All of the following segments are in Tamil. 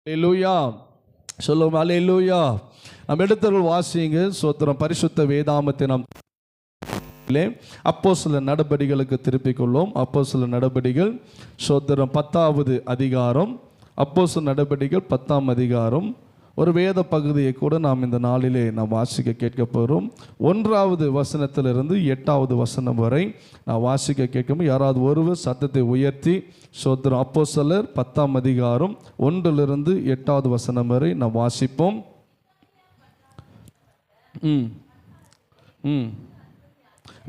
அல்லேலூயா சொல்லுவோம். அல்லேலூயா. நம்ம எடுத்தவர்கள் வாசிங்க சோத்திரம். பரிசுத்த வேதாமத்தை நாம் அப்போஸ்தலர் நடபடிகளுக்கு திருப்பிக் கொள்வோம். அப்போஸ்தலர் நடபடிகள் சோத்திரம் 10வது அதிகாரம். அப்போஸ்தலர் நடபடிகள் 10ஆம் அதிகாரம். ஒரு வேத பகுதியை கூட நாம் இந்த நாளிலே நாம் வாசிக்க கேட்க போகிறோம். 1வது வசனத்திலிருந்து 8வது வசனம் வரை நான் வாசிக்க கேட்கும். யாராவது ஒருவர் சத்தத்தை உயர்த்தி சோத்திரம். அப்போஸ்தலர் 10ஆம் அதிகாரம் 1லிருந்து 8வது வசனம் வரை நாம் வாசிப்போம்.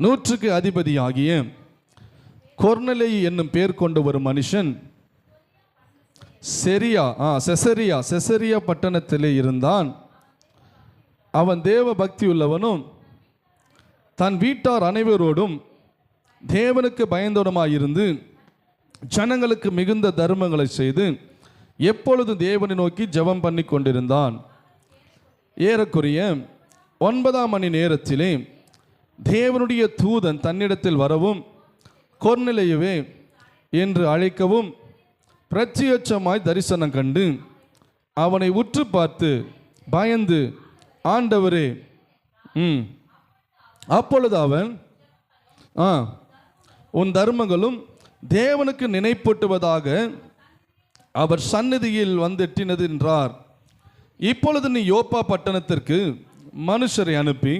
நூற்றுக்கு அதிபதியாகிய கொர்நேலியு என்னும் பேர் கொண்ட ஒரு மனுஷன் செசரியா பட்டணத்திலே இருந்தான். அவன் தேவ பக்தி உள்ளவனும் தன் வீட்டார் அனைவரோடும் தேவனுக்கு பயந்தவனுமாயிருந்து ஜனங்களுக்கு மிகுந்த தர்மங்களை செய்து எப்பொழுது தேவனை நோக்கி ஜெபம் பண்ணி கொண்டிருந்தான். ஏறக்குறைய 9ஆம் மணி நேரத்திலே தேவனுடைய தூதன் தன்னிடத்தில் வரவும் கொர்நேலியுவே என்று அழைக்கவும் பிரத்யட்சமாய் தரிசனம் கண்டு அவனை உற்று பார்த்து பயந்து, ஆண்டவரே. அப்பொழுது அவன், உன் தர்மங்களும் தேவனுக்கு நினைப்பூட்டுவதாக அவர் சந்நிதியில் வந்தெட்டினது என்றார். இப்பொழுது நீ யோப்பா பட்டணத்திற்கு மனுஷரை அனுப்பி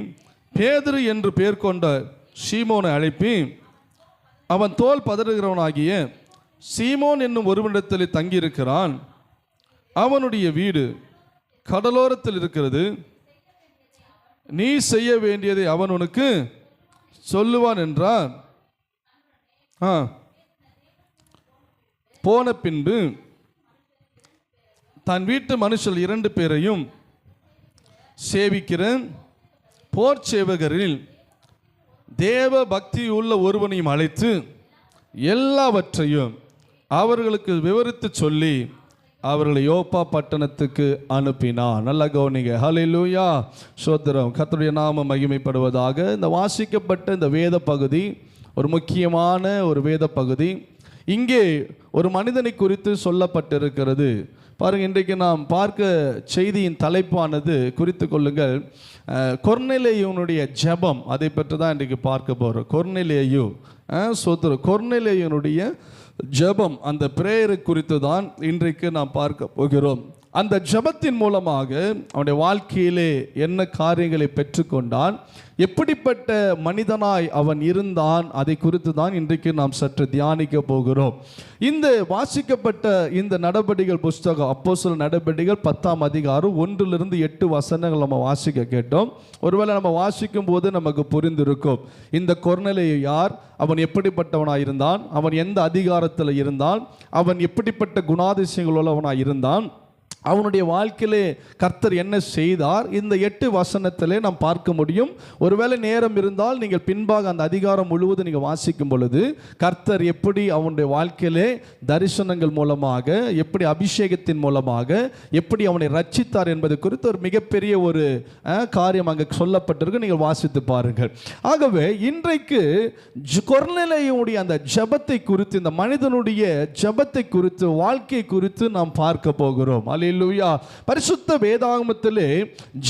பேதுரு என்று பேர் கொண்ட சீமோனை அழைப்பி அவன் தோல் பதறுகிறவனாகிய சீமோன் என்னும் ஒருவனிடத்தில் தங்கியிருக்கிறான். அவனுடைய வீடு கடலோரத்தில் இருக்கிறது. நீ செய்ய வேண்டியதை அவன் உனக்கு சொல்லுவான் என்றார். போன பின்பு தன் வீட்டு மனுஷர் 2 பேரையும் சேவிக்கிற போர் சேவகரில் தேவ பக்தி உள்ள ஒருவனையும் அழைத்து எல்லாவற்றையும் அவர்களுக்கு விவரித்து சொல்லி அவர்களை யோப்பா பட்டணத்துக்கு அனுப்பினார். நல்ல கவனிங்க. ஹல்லேலூயா ஸ்தோத்திரம். கர்த்தருடைய நாமம் மகிமைப்படுவதாக. இந்த வாசிக்கப்பட்ட இந்த வேத பகுதி ஒரு முக்கியமான ஒரு வேத பகுதி. இங்கே ஒரு மனிதனை குறித்து சொல்லப்பட்டிருக்கிறது. பாருங்கள், இன்றைக்கு நாம் பார்க்க செய்தியின் தலைப்பானது குறித்து கொள்ளுங்கள், கொர்நேலியுனுடைய ஜெபம். அதை பற்றி தான் இன்றைக்கு பார்க்க போகிறோம். கொர்நேலியுனுடைய ஜெபம், அந்த பிரேயரை குறித்து தான் இன்றைக்கு நாம் பார்க்க போகிறோம். அந்த ஜெபத்தின் மூலமாக அவனுடைய வாழ்க்கையிலே என்ன காரியங்களை பெற்றுக்கொண்டான், எப்படிப்பட்ட மனிதனாய் அவன் இருந்தான், அதை குறித்து தான் இன்றைக்கு நாம் சற்று தியானிக்க போகிறோம். இந்த வாசிக்கப்பட்ட இந்த நடபடிகள் புஸ்தகம், அப்போஸ்தலர் நடபடிகள் 10ஆம் அதிகாரம் 1லிருந்து 8 வசனங்கள் நம்ம வாசிக்க கேட்டோம். ஒருவேளை நம்ம வாசிக்கும் போது நமக்கு புரிந்திருக்கும், இந்த கொர்நேலியு யார், அவன் எப்படிப்பட்டவனாய் இருந்தான், அவன் எந்த அதிகாரத்தில் இருந்தான், அவன் எப்படிப்பட்ட குணாதிசயங்கள் உள்ளவனாய் இருந்தான், அவனுடைய வாழ்க்கையிலே கர்த்தர் என்ன செய்தார். இந்த 8 வசனத்திலே நாம் பார்க்க முடியும். ஒருவேளை நேரம் இருந்தால் நீங்கள் பின்பாக அந்த அதிகாரம் முழுவதும் நீங்கள் வாசிக்கும் பொழுது கர்த்தர் எப்படி அவனுடைய வாழ்க்கையிலே தரிசனங்கள் மூலமாக, எப்படி அபிஷேகத்தின் மூலமாக எப்படி அவனை ரட்சித்தார் என்பது குறித்து ஒரு மிகப்பெரிய ஒரு காரியம் அங்கே சொல்லப்பட்டிருக்கு. நீங்கள் வாசித்து பாருங்கள். ஆகவே இன்றைக்கு கொர்நேலியுடைய அந்த ஜெபத்தை குறித்து, இந்த மனிதனுடைய ஜெபத்தை குறித்து, வாழ்க்கை குறித்து நாம் பார்க்க போகிறோம். அல்லேலூயா. பரிசுத்த வேதாகமத்திலே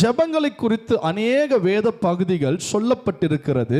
ஜெபங்களை குறித்து அநேக வேத பகுதிகள் சொல்லப்பட்டிருக்கிறது.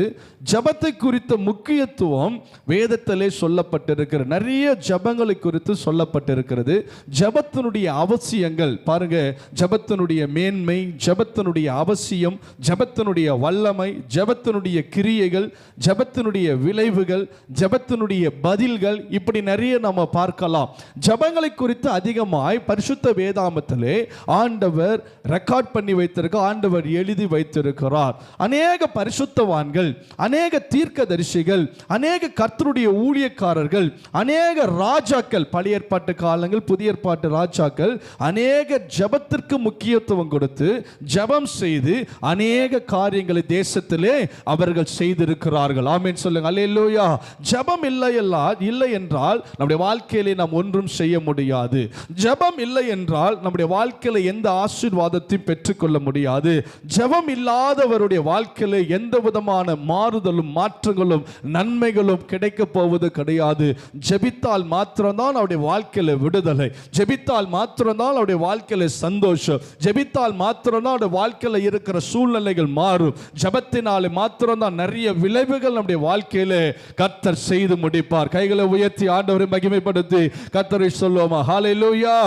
ஜெபத்தை குறித்த முக்கியத்துவம் வேதத்திலே சொல்லப்பட்டிருக்கிறது. நிறைய ஜெபங்களை குறித்து சொல்லப்பட்டிருக்கிறது. ஜெபத்தினுடைய அவசியங்கள் பாருங்க, ஜெபத்தினுடைய மேன்மை, ஜெபத்தினுடைய அவசியம், ஜெபத்தினுடைய வல்லமை, ஜெபத்தினுடைய கிரியைகள், ஜெபத்தினுடைய விளைவுகள், ஜெபத்தினுடைய பதில்கள், இப்படி நிறைய நம்ம பார்க்கலாம். ஜெபங்களை குறித்து அதிகமாய் பரிசுத்த வேதாகமத்திலே ஆண்டவர் ரெக்கார்ட் பண்ணி வைத்திருக்க, ஆண்டவர் எழுதி வைத்திருக்கிறார். அநேக பரிசுத்தவான்கள், அநேக தீர்க்கதரிசிகள், அநேக கர்த்தருடைய ஊழியக்காரர்கள், அநேக ராஜாக்கள், பழைய ஏற்பாட்டு காலங்கள், புதிய ஏற்பாட்டு ராஜாக்கள் அநேக ஜெபத்திற்கு முக்கியத்துவம் கொடுத்து ஜெபம் செய்து அநேக காரியங்களை தேசத்திலே அவர்கள் செய்திருக்கிறார்கள். ஆமென் சொல்லுங்க. அல்லேலூயா. ஜெபம் இல்லை என்றால் நம்முடைய வாழ்க்கையிலே நாம் ஒன்றும் செய்ய முடியாது. ஜெபம் இல்லை என்றால் என்றால் நம்முடைய வாழ்க்கையில எந்த ஆசீர்வாதத்தையும் பெற்றுக்கொள்ள முடியாது. ஜெபம் இல்லாதவருடைய வாழ்க்கையில எந்த விதமான மாறுதலும் மாற்றங்களும் நன்மைகளும் கிடைக்க போவது கிடையாது. ஜெபித்தால் மாத்திரம்தான் அவருடைய வாழ்க்கையில விடுதலை, ஜெபித்தால் மாத்திரம்தான் அவருடைய வாழ்க்கையில சந்தோஷம், ஜெபித்தால் மாத்திரம்தான் அவருடைய வாழ்க்கையில இருக்கிற சூழ்நிலைகள் மாறும். ஜெபத்தினாலே மாத்திரம்தான் நிறைய விளைவுகள் நம்முடைய வாழ்க்கையில கர்த்தர் செய்து முடிப்பார். கைகளை உயர்த்தி ஆண்டவரை மகிமைப்படுத்தி கர்த்தரை சொல்லுவோமா? ஹல்லேலூயா.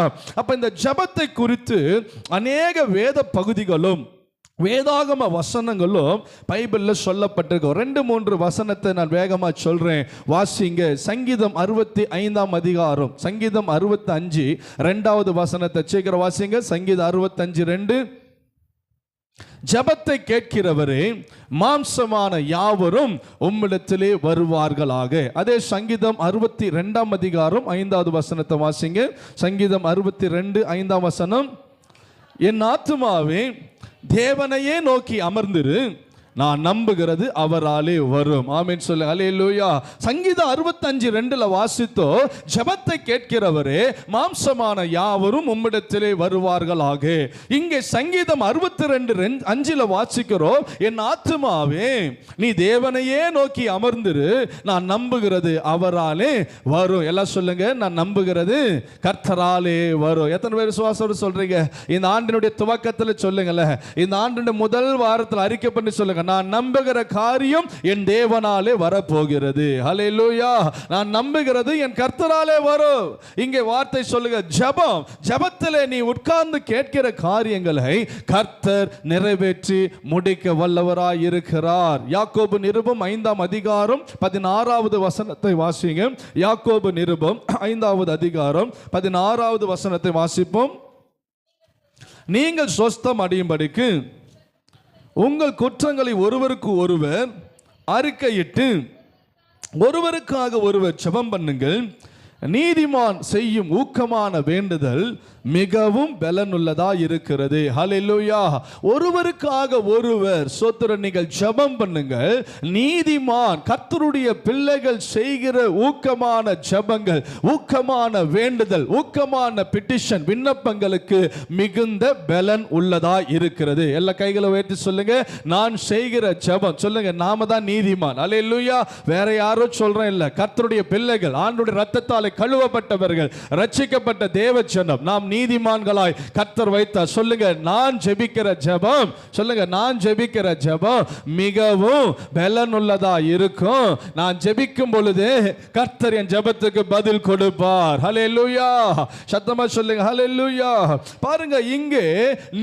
அப்ப இந்த ஜெபத்தை குறித்து அநேக வேத பகுதிகளும் வேதாகம வசனங்களும் பைபிளில் சொல்லப்பட்டிருக்கும். 2-3 வசனத்தை நான் வேகமாக சொல்றேன், வாசிங்க. சங்கீதம் 65 அதிகாரம், சங்கீதம் 65 2வது வசனத்தை சீக்கிரம் வாசிங்க. சங்கீதம் 65:2. ஜெபத்தை கேட்கிறவரே, மாம்சமான யாவரும் உம்மிடத்திலே வருவார்களாக. அதே சங்கீதம் 62 அதிகாரம் 5வது வசனத்தை வாசிங்க. சங்கீதம் 62:5 வசனம். என் ஆத்துமாவே தேவனையே நோக்கி அமர்ந்திரு, நான் நம்புகிறது அவராலே வரும். ஆமென் சொல்லு. அல்லேலூயா. சங்கீதம் 65:2 வாசித்தோ, ஜெபத்தை கேட்கிறவரே, மாம்சமான யாவரும் உம்மிடத்திலே வருவார்களாக. இங்கே சங்கீதம் 62:5 வாசிக்கிறோம், என் ஆத்துமாவே நீ தேவனையே நோக்கி அமர்ந்திரு, நான் நம்புகிறது அவராலே வரும். எல்லாம் சொல்லுங்க, நான் நம்புகிறது கர்த்தராலே வரும். எத்தனை பேர் விசுவாசத்தோடு சொல்றீங்க? இந்த ஆண்டினுடைய துவக்கத்தில் சொல்லுங்களேன், இந்த ஆண்டினுடைய முதல் வாரத்தில் அறிக்கை பண்ணி சொல்லுங்க, நான் நம்புகிற காரியம் என் தேவனாலே வரப்போகிறது. ஹல்லேலூயா. நான் நம்புகிறது என் கர்த்தராலே வரும். இங்கே வார்த்தை சொல்லுங்க, ஜெபம். ஜெபத்திலே நீ உட்கார்ந்து கேட்கிற காரியங்களை கர்த்தர் நிறைவேற்றி முடிக்க வல்லவராய் இருக்கிறார். யாக்கோபு நிருபம் 5ஆம் அதிகாரம் 16வது வசனத்தை வாசிங்க. யாக்கோபு நிருபம் 5வது அதிகாரம் 16வது வசனத்தை வாசிப்போம். நீங்கள் சொஸ்தம் அடையும்படிக்கு உங்கள் குற்றங்களை ஒருவருக்கு ஒருவர் அறிக்கையிட்டு ஒருவருக்காக ஒருவர் ஜெபம் பண்ணுங்கள். நீதிமான் செய்யும் ஊக்கமான வேண்டுதல் மிகவும் பலனுள்ளதா இருக்கிறது. ஹல்லேலூயா. ஒருவருக்காக ஒருவர் சோத்திரம், நீங்கள் ஜெபம் பண்ணுங்கள். நீதிமான், கர்த்தருடைய பிள்ளைகள் செய்கிற ஊக்கமான ஜெபங்கள், ஊக்கமான வேண்டுதல், ஊக்கமான பெட்டிஷன், விண்ணப்பங்களுக்கு மிகுந்த பலன் உள்ளதா இருக்கிறது. எல்லா கைகளை உயர்த்தி சொல்லுங்க, நான் செய்கிற ஜெபம். சொல்லுங்க, நாம தான் நீதிமான். ஹல்லேலூயா. வேற யாரோ சொல்றேன் இல்ல, கர்த்தருடைய பிள்ளைகள், ஆண்டவருடைய இரத்தத்தாலே கழுவப்பட்டவர்கள், ரட்சிக்கப்பட்ட தேவ ஜனம், நாம் நீதிமான்களாய் கர்த்தர் வைத்தார். சொல்லுங்க, நான் ஜெபிக்கிற ஜெபம், சொல்லுங்க, நான் ஜெபிக்கிற ஜெபம் மிகவும் பலனுள்ளதா இருக்கும். நான் ஜெபிக்கும் பொழுது கர்த்தர் என் ஜெபத்துக்கு பதில் கொடுப்பார். ஹல்லேலூயா. சத்தமா சொல்லுங்க, ஹல்லேலூயா. பாருங்க, இங்கே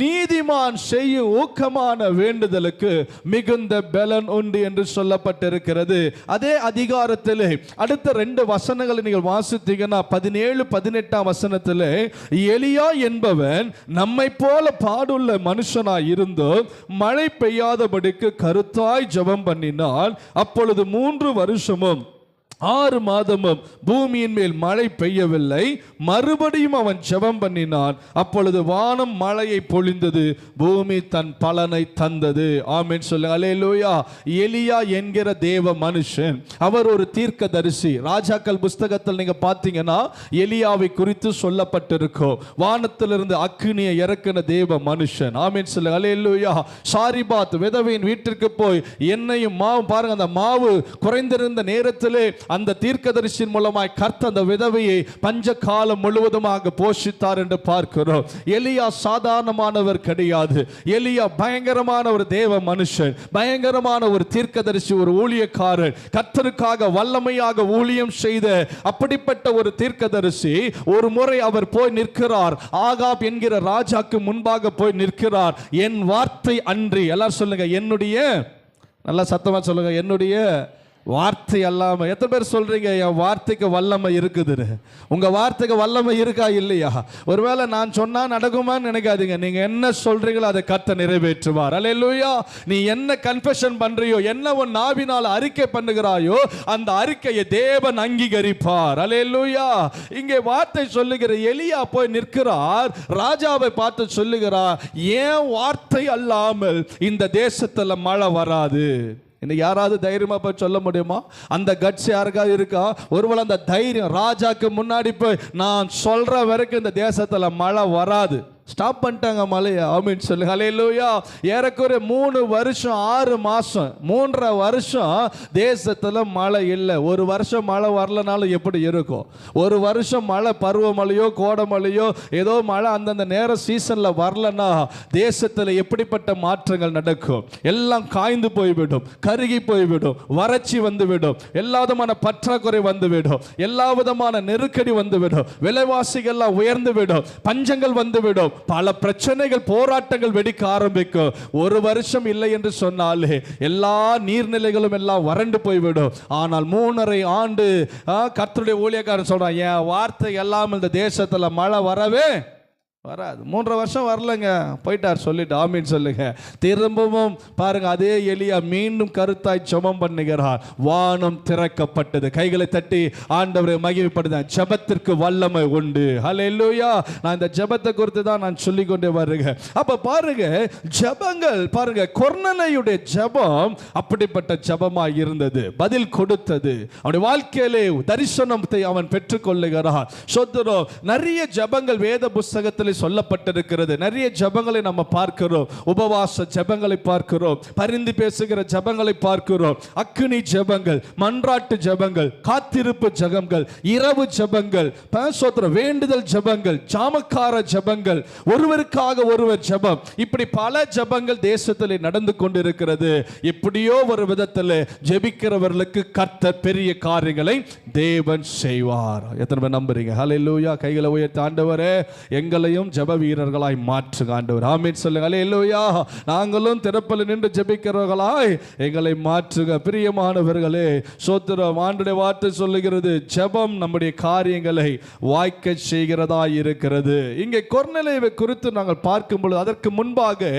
நீதிமான் செய்யும் ஊக்கமான வேண்டுதலுக்கு மிகுந்த பலன் உண்டு என்று சொல்லப்பட்டிருக்கிறது. அதே அதிகாரத்தில் அடுத்த 2 வசனங்களை நீங்கள் வாசித்தீங்கன்னா 17-18 வசனத்தில், எலியா என்பவன் நம்மை போல பாடுள்ள பாடுள்ள இருந்தும் மழை பெய்யாதபடிக்கு கருத்தாய் ஜெபம் பண்ணினான். அப்பொழுது 3 வருஷமும் 6 மாதமும் பூமியின் மேல் மழை பெய்யவில்லை. மறுபடியும் அவன் ஜெபம் பண்ணினான். அப்பொழுது வானம் மழையை பொழிந்தது, பூமி தன் பலனை தந்தது. ஆமென் சொல்லுங்க. அல்லேலூயா. எலியா என்கிற தேவ மனுஷன், அவர் ஒரு தீர்க்கதரிசி. ராஜாக்கள் புஸ்தகத்தில் நீங்க பார்த்தீங்கன்னா எலியாவை குறித்து சொல்லப்பட்டிருக்கும். வானத்திலிருந்து அக்கினியை இறக்கின தேவ மனுஷன். ஆமென் சொல்லுங்க. அல்லேலூயா. சாரிபாத் விதவையின் வீட்டிற்கு போய் எண்ணெயும் மாவும், பாருங்க, அந்த மாவு குறைந்திருந்த நேரத்திலே அந்த தீர்க்கதரிசியின் மூலமாய் கர்த்தர் அந்த விதவையை பஞ்ச காலம் முழுவதுமாக போஷித்தார் என்று பார்க்கிறோம். எலியா சாதாரணமானவர் கிடையாது. எலியா பயங்கரமான ஒரு தேவ மனுஷன், பயங்கரமான ஒரு தீர்க்கதரிசி, ஒரு ஊழியக்காரர், கர்த்தருக்காக வல்லமையாக ஊழியம் செய்த அப்படிப்பட்ட ஒரு தீர்க்கதரிசி. ஒரு முறை அவர் போய் நிற்கிறார், ஆகாப் என்கிற ராஜாக்கு முன்பாக போய் நிற்கிறார். என் வார்த்தை அன்றி, எல்லாரும் சொல்லுங்க, என்னுடைய, நல்லா சத்தமா சொல்லுங்க, என்னுடைய வார்த்தை அல்லாம. எத்தனை பேர் சொல்றீங்க என் வார்த்தைக்கு வல்லமை இருக்குது? உங்க வார்த்தைக்கு வல்லமை இருக்கா இல்லையா? ஒருவேளை நான் சொன்னா நடக்குமான்னு நினைக்காதீங்க. நீங்க என்ன சொல்றீங்களோ அதை கர்த்தர் நிறைவேற்றுவார். அல்லேலூயா. நீ என்ன கன்ஃபெஷன் பண்றியோ, என்ன உன் நாவினால் அறிக்கை பண்ணுகிறாயோ, அந்த அறிக்கையை தேவன் அங்கீகரிப்பார். அல்லேலூயா. இங்கே வார்த்தை சொல்லுகிற எலியா போய் நிற்கிறார், ராஜாவை பார்த்து சொல்லுகிறார், ஏன் வார்த்தை அல்லாமல் இந்த தேசத்துல மழை வராது. இன்னைக்கு யாராவது தைரியமா போய் சொல்ல முடியுமா? அந்த கட்ஸ் யாருக்காவது இருக்கா? ஒருவேளை அந்த தைரியம், ராஜாக்கு முன்னாடி போய் நான் சொல்ற வரைக்கும் இந்த தேசத்துல மழை வராது, ஸ்டாப் பண்ணிட்டாங்க மழையை. ஆமென் சொல்லுங்க. ஹல்லேலூயா. ஏறக்குறைய 3 வருஷம் 6 மாசம் 3.5 வருஷம் தேசத்துல மழை இல்லை. ஒரு வருஷம் மழை வரலனாலும் எப்படி இருக்கும்? ஒரு வருஷம் மழை, பருவமழையோ கோடமழையோ ஏதோ மழை அந்தந்த நேர சீசன்ல வரலன்னா தேசத்துல எப்படிப்பட்ட மாற்றங்கள் நடக்கும்? எல்லாம் காய்ந்து போய்விடும், கருகி போய்விடும், வறட்சி வந்துவிடும், எல்லா விதமான பற்றாக்குறை வந்துவிடும், எல்லா விதமான நெருக்கடி வந்துவிடும், விலைவாசிகள்லாம் உயர்ந்து விடும், பஞ்சங்கள் வந்துவிடும், பல பிரச்சனைகள், போராட்டங்கள் வெடிக்க ஆரம்பிக்கும். ஒரு வருஷம் இல்லை என்று சொன்னாலே எல்லா நீர்நிலைகளும் எல்லாம் வறண்டு போய்விடும். ஆனால் 3.5 ஆண்டு கர்த்தருடைய ஊழியக்காரன் சொல்றான், என் வார்த்தை எல்லாம் இந்த தேசத்துல மழை வரவே வராது. 3.5 வருஷம் வரலங்க, போயிட்டார் சொல்லிட்டு. ஆமீன் சொல்லுங்க. திரும்பவும் பாருங்க, அதே எலியா மீண்டும் கருத்தாய் ஜெபம் பண்ணுகிறார். வானம் திறக்கப்பட்டது. கைகளை தட்டி ஆண்டவரை மகிமைப்படுத்த. ஜெபத்திற்கு வல்லமை உண்டு. ஹல்லேலூயா. நான் இந்த ஜெபத்தை குறித்து தான் நான் சொல்லிக் கொண்டே வருகிறேன். அப்ப பாருங்க, ஜெபங்கள் பாருங்க, கொர்நேலியுடைய ஜெபம் அப்படிப்பட்ட ஜெபமாய் இருந்தது, பதில் கொடுத்தது. அவனுடைய வாழ்க்கையிலே தரிசனத்தை அவன் பெற்றுக்கொள்ளுகிறான். சொந்தரோ நிறைய ஜெபங்கள் வேத புஸ்தகத்தில் சொல்லப்பட்டிருக்கிறது. நிறைய ஜெபங்களை நம்ம பார்க்கிறோம். உபவாச ஜெபங்களை பார்க்கிறோம், பரிந்து பேசுகிற ஜெபங்களை பார்க்கிறோம், அக்கினி ஜெபங்கள், மன்றாட்டு ஜெபங்கள், காத்திருப்பு ஜெபங்கள், இரவு ஜெபங்கள், வேண்டுதல் ஜெபங்கள், ஜாமக்கார ஜெபங்கள், ஒருவருக்காக ஒருவர் ஜெபம், இப்படி பல ஜெபங்கள் தேசத்தில் நடந்து கொண்டிருக்கிறது. எப்படியோ ஒரு விதத்தில் ஜெபிக்கிறவர்களுக்கு கர்த்தர் பெரிய காரியங்களை தேவன் செய்வார். எத்தனை பேர் நம்புறீங்க? ஹல்லேலூயா. கைகளை உயர்த்தி ஆண்டவரே எங்களையும் ஜெப வீரர்களாய் மாற்றுங்க ஆண்டவர். ஆமென் சொல்லுங்க. ஹல்லேலூயா. நாங்களும் திறப்பில் நின்று ஜெபிக்கிறவர்களாய் எங்களை மாற்றுங்க. பிரியமானவர்களே, ஸ்தோத்திரம். ஆண்டவருடைய வார்த்தை சொல்லுகிறது, ஜெபம் நம்முடைய காரியங்களை வாய்க்க செய்கிறதா இருக்கிறது. இங்கே கொர்நேலியை குறித்து நாங்கள் பார்க்கும் பொழுது அதற்கு முன்பாக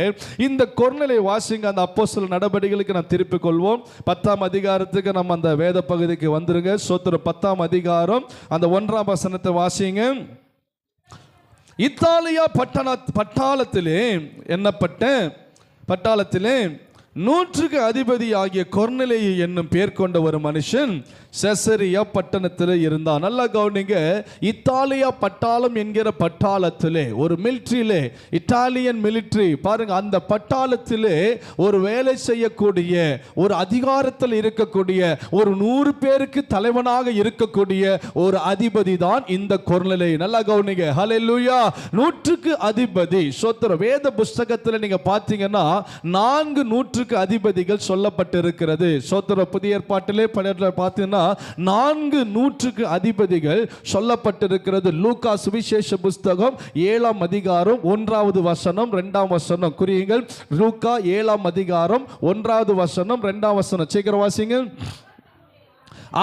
இந்த கொர்நேலியை வாசிங்க. அந்த அப்போஸ்தலர் நடபடிகளுக்கு நாம் திருப்பிக் கொள்வோம். 10ஆம் அதிகாரத்துக்கு நம்ம அந்த வேத பகுதிக்கு வந்துருங்க. ஸ்தோத்திரம். 10ஆம் அதிகாரம் அந்த 1ஆம் வசனத்தை வாசிங்க. இத்தாலியா பட்டாளத்திலே எண்ணப்பட்ட பட்டாளத்திலே 100க்கு அதிபதி ஆகிய கொர்நேலியு என்னும் பேர் கொண்ட ஒரு மனுஷன் செசரியா பட்டணத்தில் இருந்தான். நல்லா கவனிங்க. இத்தாலியா பட்டாளம் என்கிற பட்டாளத்திலே, ஒரு மிலிட்ரியிலே, இத்தாலியன் மிலிட்ரி பாருங்க, அந்த பட்டாளத்திலே ஒரு வேலை செய்யக்கூடிய, ஒரு அதிகாரத்தில் இருக்கக்கூடிய, ஒரு 100 பேருக்கு தலைவனாக இருக்கக்கூடிய ஒரு அதிபதி தான் இந்த கொர்நேலியு. நல்லா கவனிங்க. ஹல்லேலூயா. 100க்கு அதிபதி. ஸ்தோத்திரம். வேத புஸ்தகத்தில் நீங்க பார்த்தீங்கன்னா 4 100க்கு அதிபதிகள் சொல்லப்பட்டிருக்கிறது. ஸ்தோத்திரம். புதிய ஏற்பாட்டிலே பார்த்தீங்கன்னா 4 100க்கு அதிபதிகள் சொல்லப்பட்டிருக்கிறது. லூக்கா சுவிசேஷ புஸ்தகம் 7ஆம் அதிகாரம் 1வது வசனம் 2ஆம் வசனம் குறியுங்கள். லூக்கா 7ஆம் அதிகாரம் 1வது வசனம் 2ஆம் வசனம் சீக்கிரம் வாசிங்க.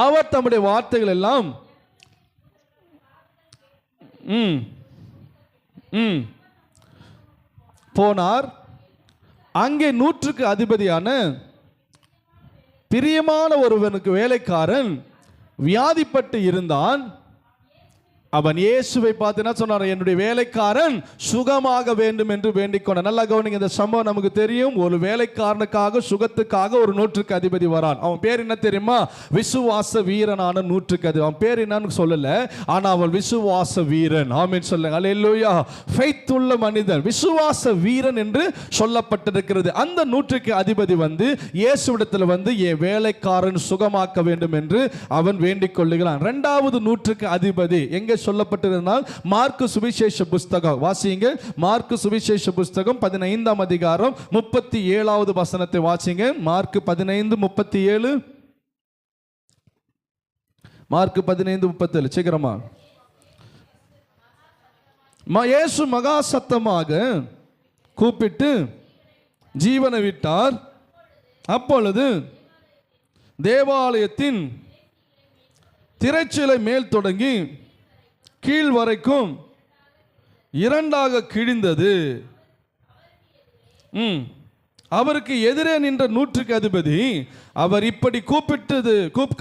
அவர் தம்முடைய வார்த்தைகள் எல்லாம் போனார். அங்கே 100க்கு அதிபதியான பிரியமான ஒருவனுக்கு வேலைக்காரன் வியாதிப்பட்டு இருந்தான். அவன் இயேசுவை பார்த்து என்ன சொன்னார்? என்னுடைய வேலைக்காரன் சுகமாக வேண்டும் என்று வேண்டிக் கொண்டான். நல்லா கவனிங்க. இந்த சம்பவம் நமக்கு தெரியும். ஒரு வேலைக்காரனுக்காக, சுகத்துக்காக ஒரு 100க்கு அதிபதி வரான். அவன் பேர் என்ன தெரியுமா? விசுவாச வீரனான 100க்கு அதிபதி. அவன் பேர் என்னன்னு சொல்லல, ஆனா அவன் விசுவாச வீரன். ஆமென் சொல்லுங்க. ஹல்லேலூயா. ஃபெய்த் உள்ள மனிதன், விசுவாச வீரன் என்று சொல்லப்பட்டிருக்கிறது. அந்த 100க்கு அதிபதி வந்து இயேசுவிடத்தில் வந்து என் வேலைக்காரன் சுகமாக்க வேண்டும் என்று அவன் வேண்டிக் கொள்ளுகிறான். 2வது 100க்கு அதிபதி எங்க சொல்லப்பட்டிருந்தால் மார்க்கு சுவிசேஷ புஸ்தகம் வாசிங்க. மார்க்கு சுவிசேஷ புஸ்தகம் 15ஆம் அதிகாரம் 37வது வசனத்தை வாசிங்க. மார்க்கு 15:37. மார்க்கு 15:37 சீக்கிரமா. இயேசு மகா சத்தமாக கூப்பிட்டு ஜீவனை விட்டார். அப்பொழுது தேவாலயத்தின் திரைச்சீலை மேல் தொடங்கி கீழ் வரைக்கும் 2ஆக கிழிந்தது. அவருக்கு எதிரே நின்ற 100க்கு அதிபதி அவர் இப்படி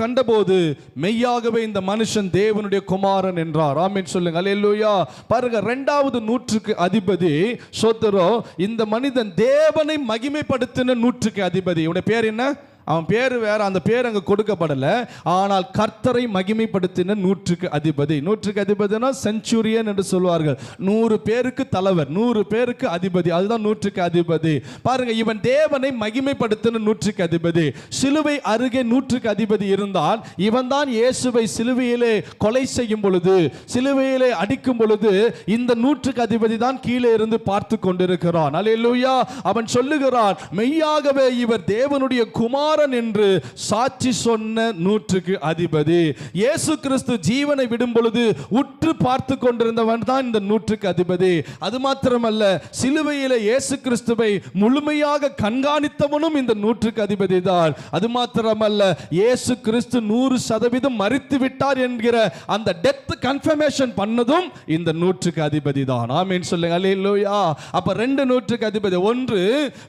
கண்டபோது மெய்யாகவே இந்த மனுஷன் தேவனுடைய குமாரன் என்றார். ஆமென் சொல்லுங்க. அல்லேலூயா. பாருங்க, 2வது 100க்கு அதிபதி சோதரோ இந்த மனிதன் தேவனை மகிமைப்படுத்தின 100க்கு அதிபதி. இவனுடைய பேர் என்ன? அவன் பேர் வேற, அந்த பேர் அங்கே கொடுக்கப்படலை. ஆனால் கர்த்தரை மகிமைப்படுத்தின 100க்கு அதிபதி. 100க்கு அதிபதினா செஞ்சுரியன் என்று சொல்வார்கள். 100 பேருக்கு தலைவர், 100 பேருக்கு அதிபதி, அதுதான் 100க்கு அதிபதி. பாருங்க, இவன் தேவனை மகிமைப்படுத்தின 100க்கு அதிபதி. சிலுவை அருகே 100க்கு அதிபதி இருந்தால் இவன் தான் இயேசுவை சிலுவையிலே கொலை செய்யும் பொழுது, சிலுவையிலே அடிக்கும் பொழுது இந்த 100க்கு அதிபதி தான் கீழே இருந்து பார்த்து கொண்டிருக்கிறான். அல்லேலூயா. அவன் சொல்லுகிறான், மெய்யாகவே இவர் தேவனுடைய குமாரன் என்று சாட்சி சொன்ன 100க்கு அதிபதி. இயேசு கிறிஸ்து ஜீவனை விடும் பொழுது உற்று பார்த்து கொண்டிருந்தவன் தான் இந்த 100க்கு அதிபதி. அது மாத்திரமல்ல, சிலுவையிலே இயேசு கிறிஸ்துவை முழுமையாக கண்காணித்தவனும் இந்த 100க்கு அதிபதி தான். அது மாத்திரமல்ல, இயேசு கிறிஸ்து 100% மரித்து விட்டார் என்கிற அந்த டெத் கன்ஃபர்மேஷன் பண்ணதும் இந்த 100க்கு அதிபதி தான். ஆமென் சொல்லுங்க. அல்லேலூயா. அப்ப 2 100க்கு அதிபதி. ஒன்று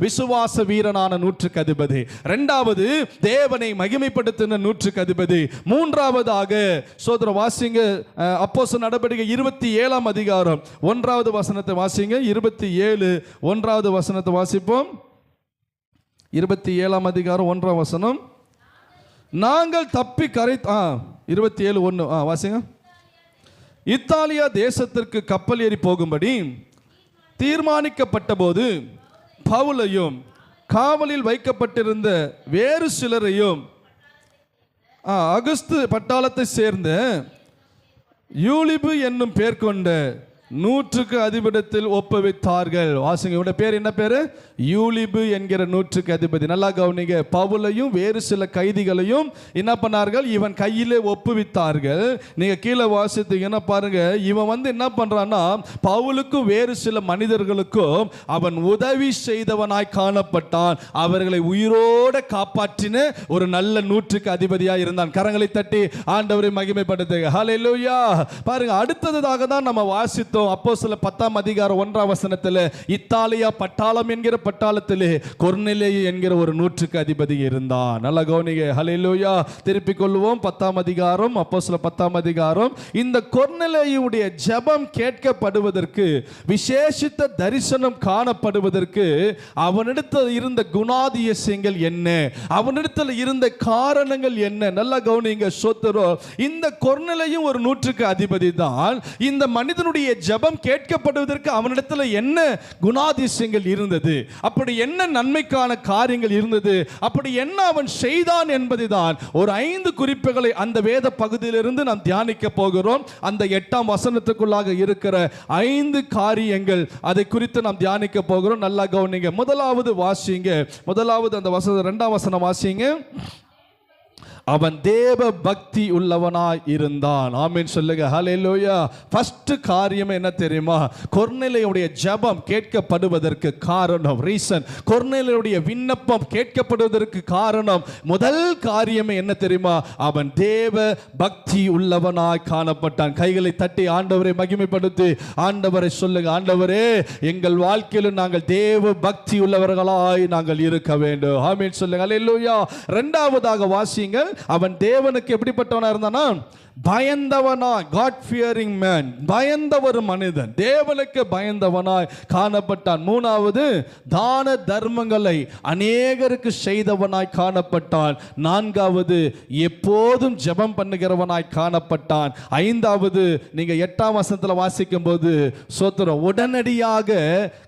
விசுவாச வீரனான 100க்கு அதிபதி, இரண்டாவது தேவனை மகிமைப்படுத்தின 100க்கு அதிபதி, மூன்றாவதாக சோதர வாசிங்க அப்போஸ்தலர் நடபடிகள் 27ஆம் அதிகாரம் 1வது வசனத்தை வாசிங்க. 27 1வது வசனத்தை வாசிப்போம். 27ஆம் அதிகாரம் 1ஆம் வசனம். நாங்கள் தப்பி கரை 27 1 வாசிங்க. இத்தாலியா தேசத்திற்கு கப்பல் ஏறி போகும்படி தீர்மானிக்கப்பட்ட போது பவுலையும் காவலில் வைக்கப்பட்டிருந்த வேறு சிலரையும் அகுஸ்து பட்டாளத்தை சேர்ந்த யூலிபு என்னும் பேர் கொண்ட 100க்கு அதிபதியில் ஒப்புவித்தார்கள். வாசிங்க, இவருடைய பேர் என்ன பேரு? யூலிபு என்கிற 100க்கு அதிபதி. நல்லா கவனிங்க. பவுலையும் வேறு சில கைதிகளையும் என்ன பண்ணார்கள்? இவன் கையிலே ஒப்புவித்தார்கள். நீங்க கீழே வாசித்தீங்கன்னா பாருங்க, இவன் என்ன பண்றான்னா, பவுலுக்கும் வேறு சில மனிதர்களுக்கும் அவன் உதவி செய்தவனாய் காணப்பட்டான். அவர்களை உயிரோட காப்பாற்றின ஒரு நல்ல 100க்கு அதிபதியா இருந்தான். கரங்களை தட்டி ஆண்டவரை மகிமைப்படுத்துங்க. ஹல்லேலூயா. பாருங்க, அடுத்ததாக தான் நம்ம வாசித்தோம். அப்போஸ்தலர் 10ஆம் அதிகாரம் 1ஆம் வசனத்தில் இத்தாலியா பட்டாளம் என்கிற பட்டாளத்திலே கொர்நேலியு என்கிற ஒரு 100க்கு அதிபதி இருந்தான். நல்ல கவனிங்க. ஹல்லேலூயா. திருப்பிக் கொள்வோம். 10ஆம் அதிகாரம், அப்போஸ்தலர் 10ஆம் அதிகாரம். இந்த கொர்நேலியுடைய ஜெபம் கேட்கப்படுவதற்கு, விசேஷித்த தரிசனம் காணப்படுவதற்கு அவனிடத்தில் இருந்த குணாதிசயங்கள் என்ன, அவனிடத்தில் இருந்த காரணங்கள் என்ன? நல்ல கவனிங்க. சோதரோ, இந்த கொர்நேலியு ஒரு 100க்கு அதிபதி தான். இந்த மனிதனுடைய ஜெபம் கேட்கப்படுவதற்கு அவனிடத்தில் என்ன குணாதிசயங்கள் இருந்தது, அப்படி என்ன நன்மைக்கான காரியங்கள் இருந்தது, அப்படி என்ன அவன் செய்தான் என்பதுதான் ஒரு 5 குறிப்புகளை அந்த வேத பகுதியிலிருந்து நாம் தியானிக்க போகிறோம். அந்த 8ஆம் வசனத்துக்குள்ளாக இருக்கிற 5 காரியங்கள், அதை குறித்து நாம் தியானிக்க போகிறோம். நல்லா கவனிங்க. முதலாவது வாசிங்க. முதலாவது அந்த வசனம் 2ஆம் வசனம் வாசிங்க. அவன் தேவ பக்தி உள்ளவனாய் இருந்தான். ஆமென் சொல்லுங்க. ஹல்லேலூயா. ஃபர்ஸ்ட் காரியம் என்ன தெரியுமா? கொர்நேலியுடைய ஜெபம் கேட்கப்படுவதற்கு காரணம், ரீசன், கொர்நேலியுடைய விண்ணப்பம் கேட்கப்படுவதற்கு காரணம், முதல் காரியம் என்ன தெரியுமா? அவன் தேவ பக்தி உள்ளவனாய் காணப்பட்டான். கைகளை தட்டி ஆண்டவரை மகிமைப்படுத்தி ஆண்டவரை சொல்லுங்க, ஆண்டவரே, எங்கள் வாழ்க்கையில் நாங்கள் தேவ பக்தி உள்ளவர்களாய் நாங்கள் இருக்க வேண்டும். ஆமென் சொல்லுங்க. ஹல்லேலூயா. இரண்டாவதாக வாசிங்க. அவன் தேவனுக்கு எப்படிப்பட்டவனா இருந்தானா? பயந்தவனாய், காட் ஃபியரிங் மேன், பயந்த ஒரு மனிதன், தேவனுக்கு பயந்தவனாய் காணப்பட்டான். மூணாவது, தான தர்மங்களை அநேகருக்கு செய்தவனாய் காணப்பட்டான். நான்காவது, எப்போதும் ஜெபம் பண்ணுகிறவனாய் காணப்பட்டான். ஐந்தாவது, நீங்க 8ஆம் வசனத்தில் வாசிக்கும் போது சோத்திரம், உடனடியாக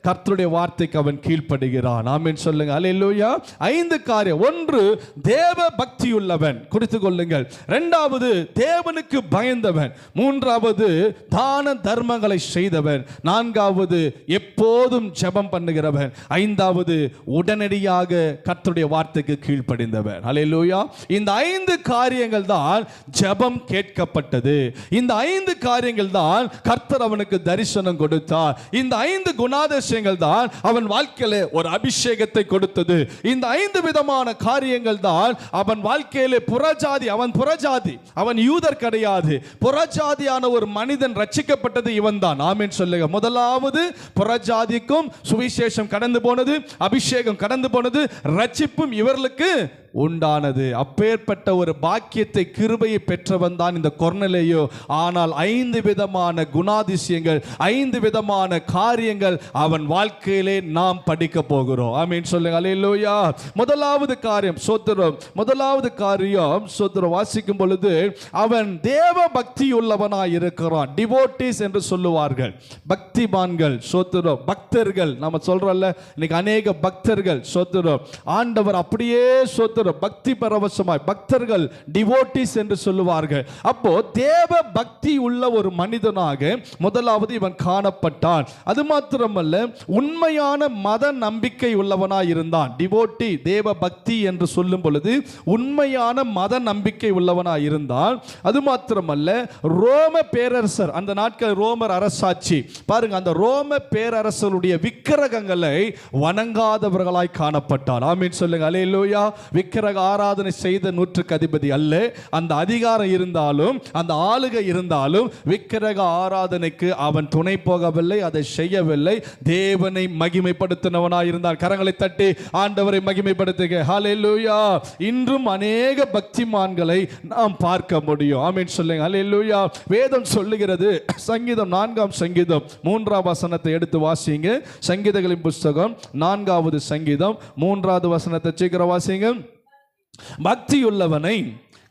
கர்த்தருடைய வார்த்தைக்கு அவன் கீழ்ப்படுகிறான். ஆமென் சொல்லுங்க. அல்லேலூயா. 5 காரியம். ஒன்று, தேவ பக்தியுள்ளவன், குறித்துக் கொள்ளுங்கள். இரண்டாவது, தேவன் பயந்தவன். மூன்றாவது, தான தர்மங்களை செய்தவன். நான்காவது, எப்போதும் ஜெபம் பண்ணுகிறவன். ஐந்தாவது, உடனடியாக கர்த்தருடைய வார்த்தைக்கு கீழ்ப்படிந்தவன். ஹல்லேலூயா. இந்த 5 காரியங்கள் தான் ஜெபம் கேட்கப்பட்டது. இந்த 5 காரியங்கள் தான் கர்த்தர் அவனுக்கு தரிசனம் கொடுத்தார். இந்த 5 குணாதிசயங்கள் தான் அவன் வாழ்க்கையிலே ஒரு அபிஷேகத்தை கொடுத்தது. இந்த 5 விதமான காரியங்கள் தான் அவன் வாழ்க்கையிலே புறஜாதி, அவன் புறஜாதி, அவன் யூதர் கிடையாது, புறஜாதியான ஒரு மனிதன் ரட்சிக்கப்பட்டது இவன் தான். ஆமென் சொல்லுங்க. முதலாவது, புறஜாதிக்கும் சுவிசேஷம் கடந்து போனது, அபிஷேகம் கடந்து போனது, ரட்சிப்பும் இவர்களுக்கு உண்டானது. அப்பேற்பட்ட ஒரு பாக்கியத்தை, கிருபையை பெற்றவன் தான் இந்த கொர்நேலியு. ஆனால் 5 விதமான குணாதிசயங்கள், 5 விதமான காரியங்கள் அவன் வாழ்க்கையிலே நாம் படிக்க போகிறோம். ஆமென் சொல்லுங்க. அல்லேலூயா. முதலாவது காரியம் சோத்திரம், முதலாவது காரியம் சோத்திரம் வாசிக்கும் பொழுது அவன் தேவ பக்தி உள்ளவனாய் இருக்கிறான். டிவோட்டிஸ் என்று சொல்லுவார்கள், பக்திமான்கள். சோத்திரம், பக்தர்கள். நம்ம சொல்றோம்ல இன்னைக்கு அநேக பக்தர்கள். சோத்திரம், ஆண்டவர் அப்படியே சோத்திரம் பக்தி பரவசமாய் பக்தர்கள், டிவோட்டிஸ் என்று சொல்லுவார்கள். அப்போ தேவ பக்தி உள்ள ஒரு மனிதனாக முதலாவது இவன் காணப்பட்டான். அது மாத்திரமல்ல, உண்மையான மத நம்பிக்கை உள்ளவனாய் இருந்தான். டிவோட்டி, தேவ பக்தி என்று சொல்லும் பொழுது உண்மையான மத நம்பிக்கை உள்ளவனாய் இருந்தான். அது மாத்திரமல்ல, ரோம பேரரசர், அந்த நாட்கள் ரோமர் அரசாட்சி பாருங்க, அந்த ரோம பேரரசருடைய விக்கிரகங்களை வணங்காதவர்களாய் காணப்பட்டார். ஆமீன் சொல்லுங்க. அல்லேலூயா. விக்கிரக ஆராதனை செய்த 100க்கு அதிபதி அல்ல. அந்த அதிகாரம் இருந்தாலும், அந்த ஆளுகை இருந்தாலும், விக்கிரக ஆராதனைக்கு அவன் துணை போகவில்லை, அதை செய்யவில்லை. தேவனை மகிமைப்படுத்தினவனாய் இருந்தார். கரங்களை தட்டி ஆண்டவரை மகிமைப்படுத்துக. ஹல்லேலூயா. இன்றும் அநேக பக்திமான்களை நாம் பார்க்க முடியும். ஆமென் சொல்லுங்க. ஹல்லேலூயா. வேதம் சொல்லுகிறது, சங்கீதம் 4ஆம் சங்கீதம் 3ஆம் வசனத்தை எடுத்து வாசிங்க. சங்கீதங்களின் புஸ்தகம் 4வது சங்கீதம் 3வது வசனத்தை சீக்கிரம் வாசிங்க. பக்தியுள்ளவனை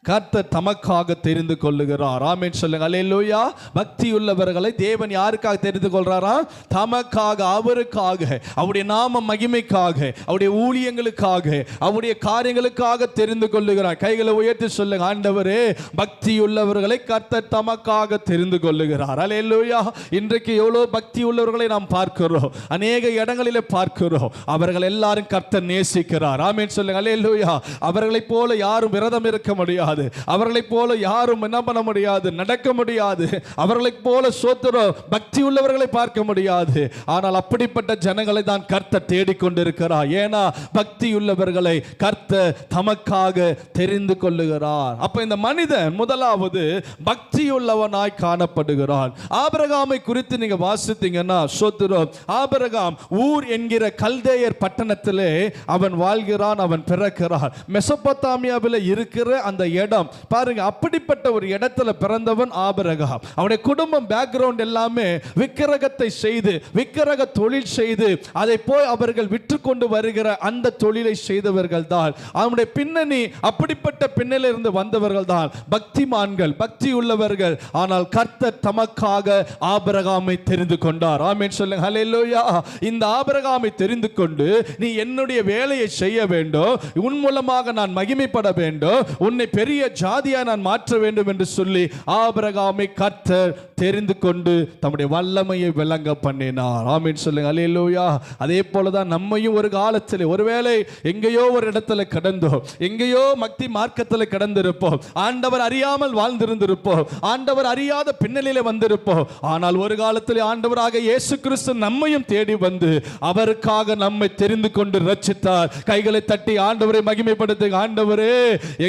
கர்த்தர் தமக்காக தெரிந்து கொள்ளுகிறார். ஆமென் சொல்லுங்க. அல்லேலூயா. பக்தி உள்ளவர்களை தேவன் யாருக்காக தெரிந்து கொள்றாரா? தமக்காக, அவருக்காக, அவருடைய நாம மகிமைக்காக, அவருடைய ஊழியங்களுக்காக, அவருடைய காரியங்களுக்காக தெரிந்து கொள்ளுகிறார். கைகளை உயர்த்தி சொல்லுங்க, ஆண்டவரே, பக்தி உள்ளவர்களை கர்த்தர் தமக்காக தெரிந்து கொள்ளுகிறார். அல்லேலூயா. இன்றைக்கு எவ்வளவு பக்தி உள்ளவர்களை நாம் பார்க்கிறோம், அநேக இடங்களிலே பார்க்கிறோம். அவர்கள் எல்லாரும் கர்த்தர் நேசிக்கிறார். ஆமென் சொல்லுங்க. அல்லேலூயா. அவர்களைப் போல யாரும் விரதம் இருக்க முடியாது, அவர்களைப் போல யாரும் என்ன பண்ண முடியாது, நடக்க முடியாது. அவர்களைப் போல சோத்திரம் பக்தி உள்ளவர்களை பார்க்க முடியாது. ஆனால் அப்படிப்பட்ட ஜனங்களை தான் கர்த்தர் தேடிக்கொண்டிருக்கிறார். ஏன்னா பக்தி உள்ளவர்களை கர்த்தர் தமக்காக தெரிந்து கொள்ளுகிறார். அப்ப இந்த மனிதன் முதலாவது பக்தி உள்ளவனாய் காணப்படுகிறான். ஆபிரகாமை குறித்து நீங்க வாசித்தீங்கன்னா சோத்திரம், ஆபிரகாம் ஊர் என்கிற கல்தேயர் பட்டணத்திலே அவன் வாழ்கிறான், அவன் பிறக்கிறான். மெசொப்பொத்தாமியாவில் இருக்கிற அந்த இடம் பாருங்க, அப்படிப்பட்ட ஒரு இடத்துல பிறந்தவன் ஆபிரகாம். அவனுடைய குடும்பம் பேக்ரவுண்ட் எல்லாமே விக்கிரகத்தை செய்து, விக்கிரக தொழில் செய்து, அதை போய் அவர்கள் விற்று கொண்டு வருகிற அந்த தொழிலை செய்தவர்கள் தான். அவனுடைய பின்னணி அப்படிப்பட்ட பின்னணியில் இருந்து வந்தவர்கள் தான் பக்திமான்கள், பக்தி உள்ளவர்கள். ஆனால் கர்த்தர் தமக்காக ஆபிரகாமை தெரிந்து கொண்டார். ஆமென் சொல்லுங்க. ஹல்லேலூயா. இந்த ஆபிரகாமை தெரிந்து கொண்டு, நீ என்னுடைய வேலையை செய்ய வேண்டும், உன் மூலமாக நான் மகிமைப்பட வேண்டும், உன்னை பெரிய ஜாதியா நான் மாற்ற வேண்டும் என்று சொல்லி ஆபிரகாமை கர்த்தர் தெரிந்து கொண்டு தம்முடைய வல்லமையை விளங்க பண்ணினார். ஆமென் சொல்லுங்க. அல்லேலூயா. அதே போலதான் நம்மையும் ஒரு காலத்தில் ஒருவேளை எங்கேயோ ஒரு இடத்துல கடந்தோம், எங்கேயோ பக்தி மார்க்கத்தில் கடந்திருப்போம், ஆண்டவர் அறியாமல் வாழ்ந்திருந்திருப்போம், ஆண்டவர் அறியாத பின்னணியில வந்திருப்போம். ஆனால் ஒரு காலத்தில் ஆண்டவராக இயேசு கிறிஸ்து நம்மையும் தேடி வந்து அவருக்காக நம்மை தெரிந்து கொண்டு ரட்சித்தார். கைகளை தட்டி ஆண்டவரை மகிமைப்படுத்துங்க. ஆண்டவரே,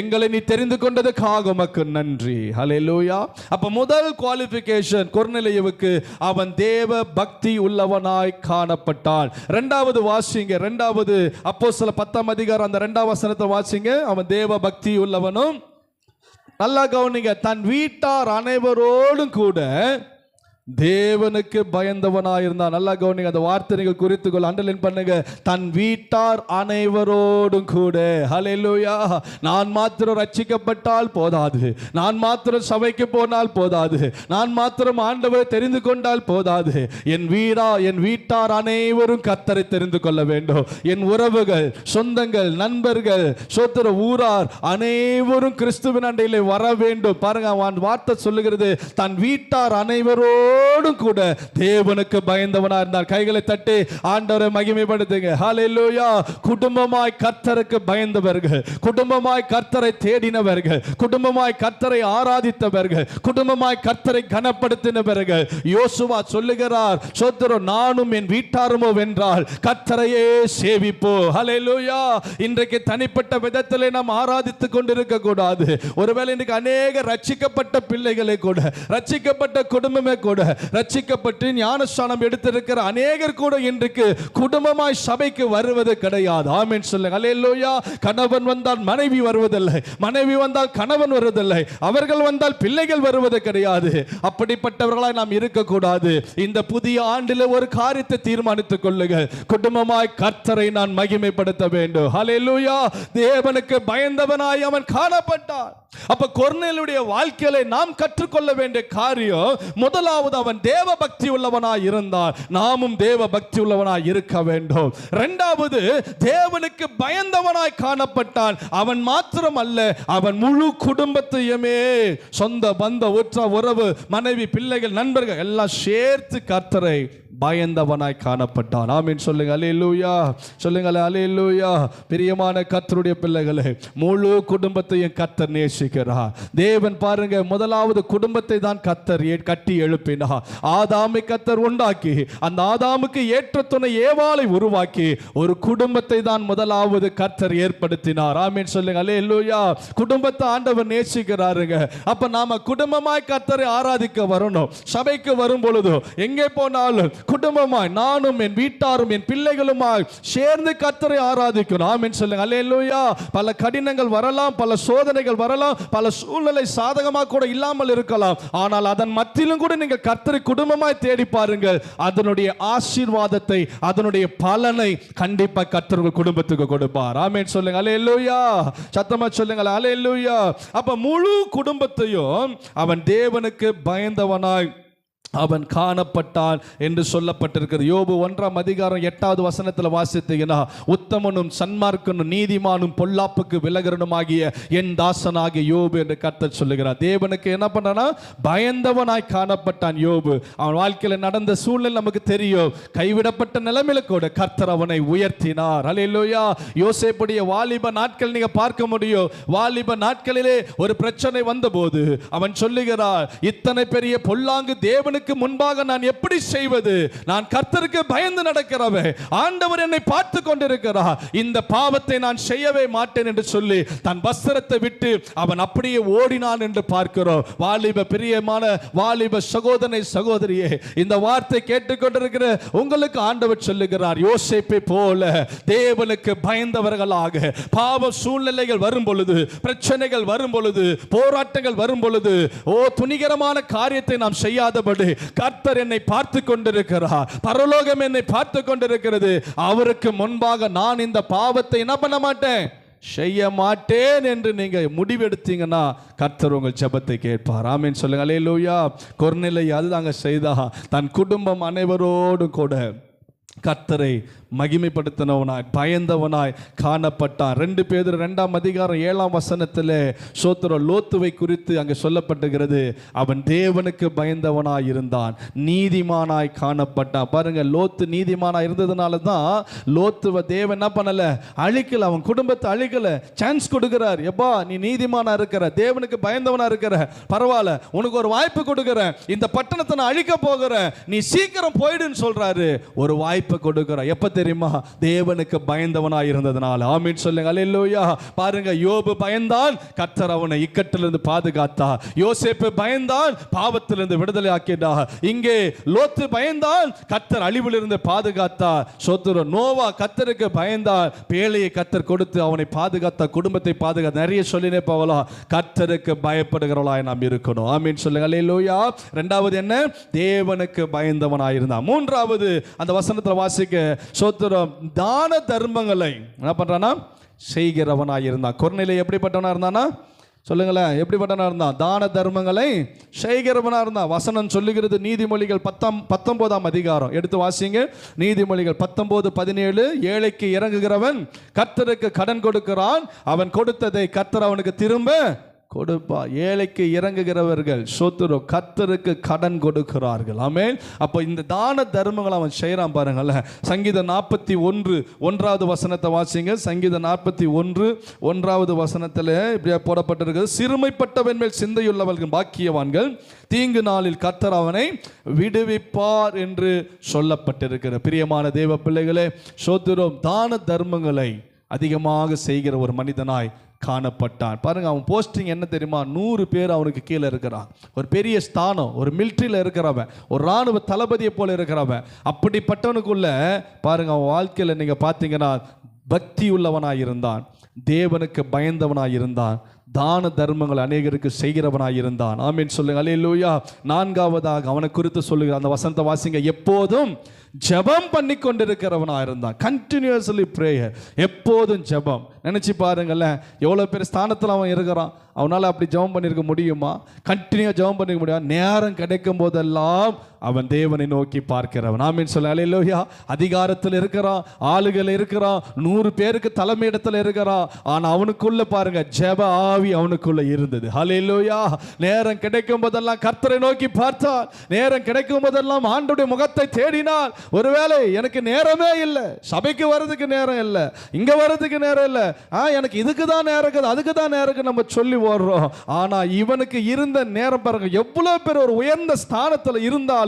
எங்களை நீ தெரிந்து கொண்டதுக்காக உமக்கு நன்றி. ஹல்லேலூயா. அப்ப முதல் குவாலிஃபிகேஷன் கொர்நேலியுவுக்கு, அவன் தேவ பக்தி உள்ளவனாய் காணப்பட்டான். இரண்டாவது வாசிங்க, இரண்டாவது அப்போஸ்தலர் 10ஆம் அதிகாரம் அந்த 2ஆம் வசனத்தை வாசிங்க. அவன் தேவ பக்தி உள்ளவனும், நல்லா கவனிங்க, தன் வீட்டார் அனைவரோடும் கூட தேவனுக்கு பயந்தவனாயிருந்தான். நல்லா கவனிங்க, அந்த வார்த்தைகள் குறித்துக்கொள், அண்டர்லைன் பண்ணுங்க. தன் வீட்டார் அனைவரோடும் கூட. ஹல்லேலூயா. நான் மாத்திரம் ரட்சிக்கப்பட்டால் போதாது, நான் மாத்திரம் சபைக்கு போனால் போதாது, நான் மாத்திரம் ஆண்டவரை தெரிந்து கொண்டால் போதாது. என் வீட்டார் அனைவரும் கர்த்தரை தெரிந்து கொள்ள வேண்டும். என் உறவுகள், சொந்தங்கள், நண்பர்கள், சோத்திர ஊரார் அனைவரும் கிறிஸ்துவின் அண்டையிலே வர வேண்டும். பாருங்க, வார்த்தை சொல்லுகிறது, தன் வீட்டார் அனைவரோடும் கூட தேவனுக்கு பயந்தவனா இருந்தார். கைகளை தட்டி ஆண்டவரை மகிமைப்படுத்துங்க. ஹல்லேலூயா. குடும்பமாய் கர்த்தருக்கு பயந்தவர்கள், குடும்பமாய் கர்த்தரை தேடினவர்கள், குடும்பமாய் கர்த்தரை ஆராதித்தவர்கள், குடும்பமாய் கர்த்தரை கனப்படுத்தினவர்கள். யோசுவா சொல்லுகிறார், சோத்திரம், நானும் என் வீட்டாருமோ வென்றால் கர்த்தரையே சேவிப்போ. ஹல்லேலூயா. இன்றைக்கு தனிப்பட்ட விதத்திலே நாம் ஆராதித்துக் கொண்டிருக்க கூடாது. ஒருவேளை இன்றைக்கு அநேக ரட்சிக்கப்பட்ட பிள்ளைகளை கூட, ரட்சிக்கப்பட்ட குடும்பமே கூட ரட்சிக்கப்பட்டு ஞானஸ்நானம் எடுத்திருக்கிற அநேகர் கூட இன்றைக்கு குடும்பமாய் சபைக்கு வருவது கிடையாது. ஆமென் சொல்லுங்க. அல்லேலூயா. கணவன் வந்தால் மனைவி வருவதில்லை, மனைவி வந்தால் கணவன் வருவதில்லை, அவர்கள் வந்தால் பிள்ளைகள் வருவது கிடையாது. அப்படிப்பட்டவர்களாய் நாம் இருக்கக்கூடாது. இந்த புதிய ஆண்டில் ஒரு காரியத்தை தீர்மானித்துக் கொள்ளுங்கள். குடும்பமாய் கர்த்தரை நான் மகிமைப்படுத்த வேண்டும். ஹல்லேலூயா. தேவனுக்கு பயந்தவனாய் அவன் காணப்பட்டான். அப்ப கொர்நேலியுடைய வாழ்க்கையில நாம் கற்றுக்கொள்ள வேண்டிய காரியம், முதலாவது அவன் தேவ பக்தி உள்ளவனாய் இருந்தான். நாமும் தேவ பக்தி உள்ளவனாய் இருக்க வேண்டும். இரண்டாவது தேவனுக்கு பயந்தவனாய் காணப்பட்டான். அவன் மாத்திரம் அல்ல, அவன் முழு குடும்பத்தையுமே, சொந்த பந்த உற்ற உறவு, மனைவி, பிள்ளைகள், நண்பர்கள் எல்லாம் சேர்த்து கர்த்தரை பயந்தவனாய் காணப்பட்டான். ஆமென் சொல்லுங்க. அல்லேலூயா. சொல்லுங்க அல்லேலூயா. பிரியமான கர்த்தருடைய பிள்ளைகளே, முழு குடும்பத்தையும் கர்த்தர் நேசிக்கிறார். தேவன் பாருங்க, முதலாவது குடும்பத்தை தான் கர்த்தர் கட்டி எழுப்பினார். ஆதாமை கர்த்தர் உண்டாக்கி, அந்த ஆதாமுக்கு ஏற்ற துணை ஏவாளை உருவாக்கி ஒரு குடும்பத்தை தான் முதலாவது கர்த்தர் ஏற்படுத்தினார். ஆமென் சொல்லுங்க. அல்லேலூயா. குடும்பத்தை ஆண்டவர் நேசிக்கிறாருங்க. அப்ப நாம குடும்பமாய் கர்த்தரை ஆராதிக்க வரணும். சபைக்கு வரும் பொழுது எங்கே போனாலும் குடும்பமாய் நானும் என் வீட்டாரும் என் பிள்ளைகளுமாய் சேர்ந்து கர்த்தரை ஆராதிக்கணும். ஆமென் சொல்லுங்க. அல்லேலூயா. பல கடினங்கள் வரலாம், பல சோதனைகள் வரலாம், பல சூழ்நிலை சாதகமாக கூட இல்லாமல் இருக்கலாம். ஆனால் அதன் மத்தியிலும் கூட நீங்கள் கர்த்தரை குடும்பமாய் தேடி பாருங்கள். அதனுடைய ஆசீர்வாதத்தை, அதனுடைய பலனை கண்டிப்பா கர்த்தர் உங்கள் குடும்பத்துக்கு கொடுப்பார். ஆமென் சொல்லுங்க. அல்லேலூயா. சத்தமா சொல்லுங்க. அல்லேலூயா. அப்ப முழு குடும்பத்தையும் அவன் தேவனுக்கு பயந்தவனாய் அவன் காணப்பட்டான் என்று சொல்லப்பட்டிருக்கிறது. யோபு 1:8 வாசித்தீங்கன்னா, உத்தமனும் சன்மார்க்கனும் நீதிமானும் பொல்லாப்புக்கு விலகரனுமாகிய என் தாசனாகிய யோபு என்று கர்த்தர் சொல்லுகிறார். தேவனுக்கு என்ன பண்ணானா, பயந்தவனாய் காணப்பட்டான் யோபு. அவன் வாழ்க்கையில் நடந்த சூழ்நிலை நமக்கு தெரியும். கைவிடப்பட்ட நிலைமையில கூட கர்த்தர் அவனை உயர்த்தினார். அல்லேலூயா. யோசேப்புடைய வாலிப நாட்கள் நீங்க பார்க்க முடியும். வாலிப நாட்களிலே ஒரு பிரச்சனை வந்தபோது அவன் சொல்லுகிறார், இத்தனை பெரிய பொல்லாங்கு தேவனுக்கு முன்பாக நான் எப்படி செய்வது? நான் கர்த்தருக்கு பயந்து நடக்கிறவன், ஆண்டவர் என்னை பார்த்து கொண்டிருக்கிறார், இந்த பாவத்தை நான் செய்யவே மாட்டேன் என்று சொல்லி தன் வஸ்திரத்தை விட்டு அவன் அப்படியே ஓடினான் என்று பார்க்கிறோம். வாலிப பிரியமான வாலிப சகோதரனை, சகோதரியே, இந்த வார்த்தை கேட்டுக்கொண்டிருக்கிற உங்களுக்கு ஆண்டவர் சொல்லுகிறார், யோசேப்பை போல தேவனுக்கு பயந்தவர்களாக பாவ சூழ்நிலைகள் வரும் பொழுது, பிரச்சனைகள் வரும் பொழுது, போராட்டங்கள் வரும் பொழுது, துணிகரமான காரியத்தை நாம் செய்யாதபடி கர்த்தர் என்னை பார்த்து கொண்டிருக்கிறார், பரலோகம் என்னை பார்த்து கொண்டிருக்கிறது, அவருக்கு முன்பாக நான் இந்த பாவத்தை என்ன பண்ண மாட்டேன், செய்ய மாட்டேன் என்று நீங்க முடிவெடுத்தீங்கன்னா கர்த்தர் உங்கள் ஜெபத்தை கேட்பார். ஆமென் சொல்லுங்க. அல்லேலூயா. கொர்நேலியு அதுதாங்க செய்தா. தன் குடும்பம் அனைவரோடு கூட கர்த்தரை மகிமைப்படுத்தினவனாய் பயந்தவனாய் காணப்பட்டான். 2 பேதுரு 2:7 சோத்திர லோத்துவை குறித்து அங்கு சொல்லப்பட்டுகிறது. அவன் தேவனுக்கு பயந்தவனாய் இருந்தான், நீதிமானாய் காணப்பட்டான். பாருங்க, லோத்து நீதிமானாய் இருந்ததுனால தான் லோத்துவை தேவன் என்ன பண்ணல, அழிக்கல, அவன் குடும்பத்தை அழிக்கல, சான்ஸ் கொடுக்கிறார். எப்பா, நீ நீதிமானா இருக்கிற, தேவனுக்கு பயந்தவனா இருக்கிற, பரவாயில்ல, உனக்கு ஒரு வாய்ப்பு கொடுக்கிறேன், இந்த பட்டணத்தை நான் அழிக்க போகிறேன், நீ சீக்கிரம் போயிடுன்னு சொல்றாரு. ஒரு வாய்ப்பு கொடுக்கிறார். எப்ப தெரியுமா? தேவனுக்கு பயந்தவனாய் இருந்ததனால. ஆமென் சொல்லுங்க. அல்லேலூயா. பாருங்க, யோபு பயந்தான், கர்த்தர் அவனை இக்கட்டிலிருந்து பாதுகாத்தார். யோசேப்பு பயந்தான், பாவத்திலிருந்து விடுதலை ஆக்கினார். இங்கே லோத்து பயந்தான், கர்த்தர் அழிவிலிருந்து பாதுகாத்தார். சோத்திர நோவா கர்த்தருக்கு பயந்தார், பேழையை கர்த்தர் கொடுத்து அவனை பாதுகாத்தார், குடும்பத்தை பாதுகாத்தார். நிறைய சொல்லினே போகலாம். கர்த்தருக்கு பயப்படுகிறவளாய் நாம் இருக்கணும். ஆமென் சொல்லுங்க. அல்லேலூயா. இரண்டாவது என்ன? தேவனுக்கு பயந்தவனாய் இருந்தான். மூன்றாவது அந்த வசனத்தில் வாசிக்க, சோத்திரம், தான தர்மங்களை என்ன பண்றானா, செய்கிறவனாய் இருந்தான். கொர்நேலியு எப்படிப்பட்டவனா இருந்தானா சொல்லுங்களேன், எப்படிப்பட்டவனா இருந்தான்? தான தர்மங்களை செய்கிறவனா இருந்தான். வசனம் சொல்லுகிறது, நீதிமொழிகள் 19 எடுத்து வாசிங்க. நீதிமொழிகள் 19:17. ஏழைக்கு இறங்குகிறவன் கர்த்தருக்கு கடன் கொடுக்கிறான், அவன் கொடுத்ததை கர்த்தர் அவனுக்கு திரும்ப கொடுப்பா. ஏழைக்கு இறங்குகிறவர்கள் சோத்திரம் கர்த்தருக்கு கடன் கொடுக்கிறார்கள். ஆமென். அப்போ இந்த தான தர்மங்களை அவன் செய்யறான். பாருங்கள, சங்கீதம் 41:1 வாசிங்க. சங்கீதம் 41:1 இப்படியா போடப்பட்டிருக்கிறது, சிறுமைப்பட்டவன் மேல் சிந்தையுள்ளவர்கள் பாக்கியவான்கள், தீங்கு நாளில் கர்த்தர் அவனை விடுவிப்பார் என்று சொல்லப்பட்டிருக்கிற பிரியமான தேவ பிள்ளைகளே, சோத்திரம், தான தர்மங்களை அதிகமாக செய்கிற ஒரு மனிதனாய் காணப்பட்டான். பாருங்க, அவன் போஸ்டிங் என்ன தெரியுமா? 100 பேர் அவனுக்கு கீழே இருக்கிறான். ஒரு பெரிய ஸ்தானம், ஒரு மிலிட்ரியில் இருக்கிறவன், ஒரு இராணுவ தளபதியை போல இருக்கிறவன். அப்படிப்பட்டவனுக்குள்ள பாருங்க, அவன் வாழ்க்கையில் நீங்கள் பார்த்தீங்கன்னா பக்தி உள்ளவனாய் இருந்தான், தேவனுக்கு பயந்தவனாய் இருந்தான், தான தர்மங்கள் அநேகருக்கு செய்கிறவனாய் இருந்தான். ஆமீன் சொல்லுங்க, அல்லேலூயா. 4வதாக அவனை குறித்து சொல்லுகிற அந்த வசனத்தை வாசிங்க. எப்போதும் ஜெபம் பண்ணி கொண்டிருக்கிறவனாக இருந்தான். கண்டினியூஸ்லி பிரேயர், எப்போதும் ஜெபம். நினைச்சு பாருங்களேன், எவ்வளோ பேர் ஸ்தானத்தில் அவன் இருக்கிறான். அவனால் அப்படி ஜெபம் பண்ணியிருக்க முடியுமா? கண்டினியூ ஜெபம் பண்ணிக்க முடியும். நேரம் கிடைக்கும் போதெல்லாம் அவன் தேவனை நோக்கி பார்க்கிறவன். ஆமீன் சொல்ல, அல்லேலூயா. அதிகாரத்தில் இருக்கிறான், ஆளுகள் இருக்கிறான், 100 பேருக்கு தலைமையிடத்தில் இருக்கிறான். ஆனால் அவனுக்குள்ள பாருங்க ஜெப ஆவி அவனுக்குள்ள இருந்தது. அல்லேலூயா. நேரம் கிடைக்கும் போதெல்லாம் கர்த்தரை நோக்கி பார்த்தான். நேரம் கிடைக்கும் போதெல்லாம் ஆண்டவருடைய முகத்தை தேடினான். ஒருவேளை எனக்கு நேரமே இல்லை, சபைக்கு வர்றதுக்கு நேரம் இல்லை, இங்க வர்றதுக்கு நேரம் இல்லை, எனக்கு இதுக்கு தான் நேரம் இருக்குது, அதுக்கு தான் நேரம் இருக்குது நம்ம சொல்லி ஓடுறோம். ஆனா இவனுக்கு இருந்த நேரம் பாருங்க, எவ்வளவு பேர் ஒரு உயர்ந்த ஸ்தானத்தில் இருந்தாலும்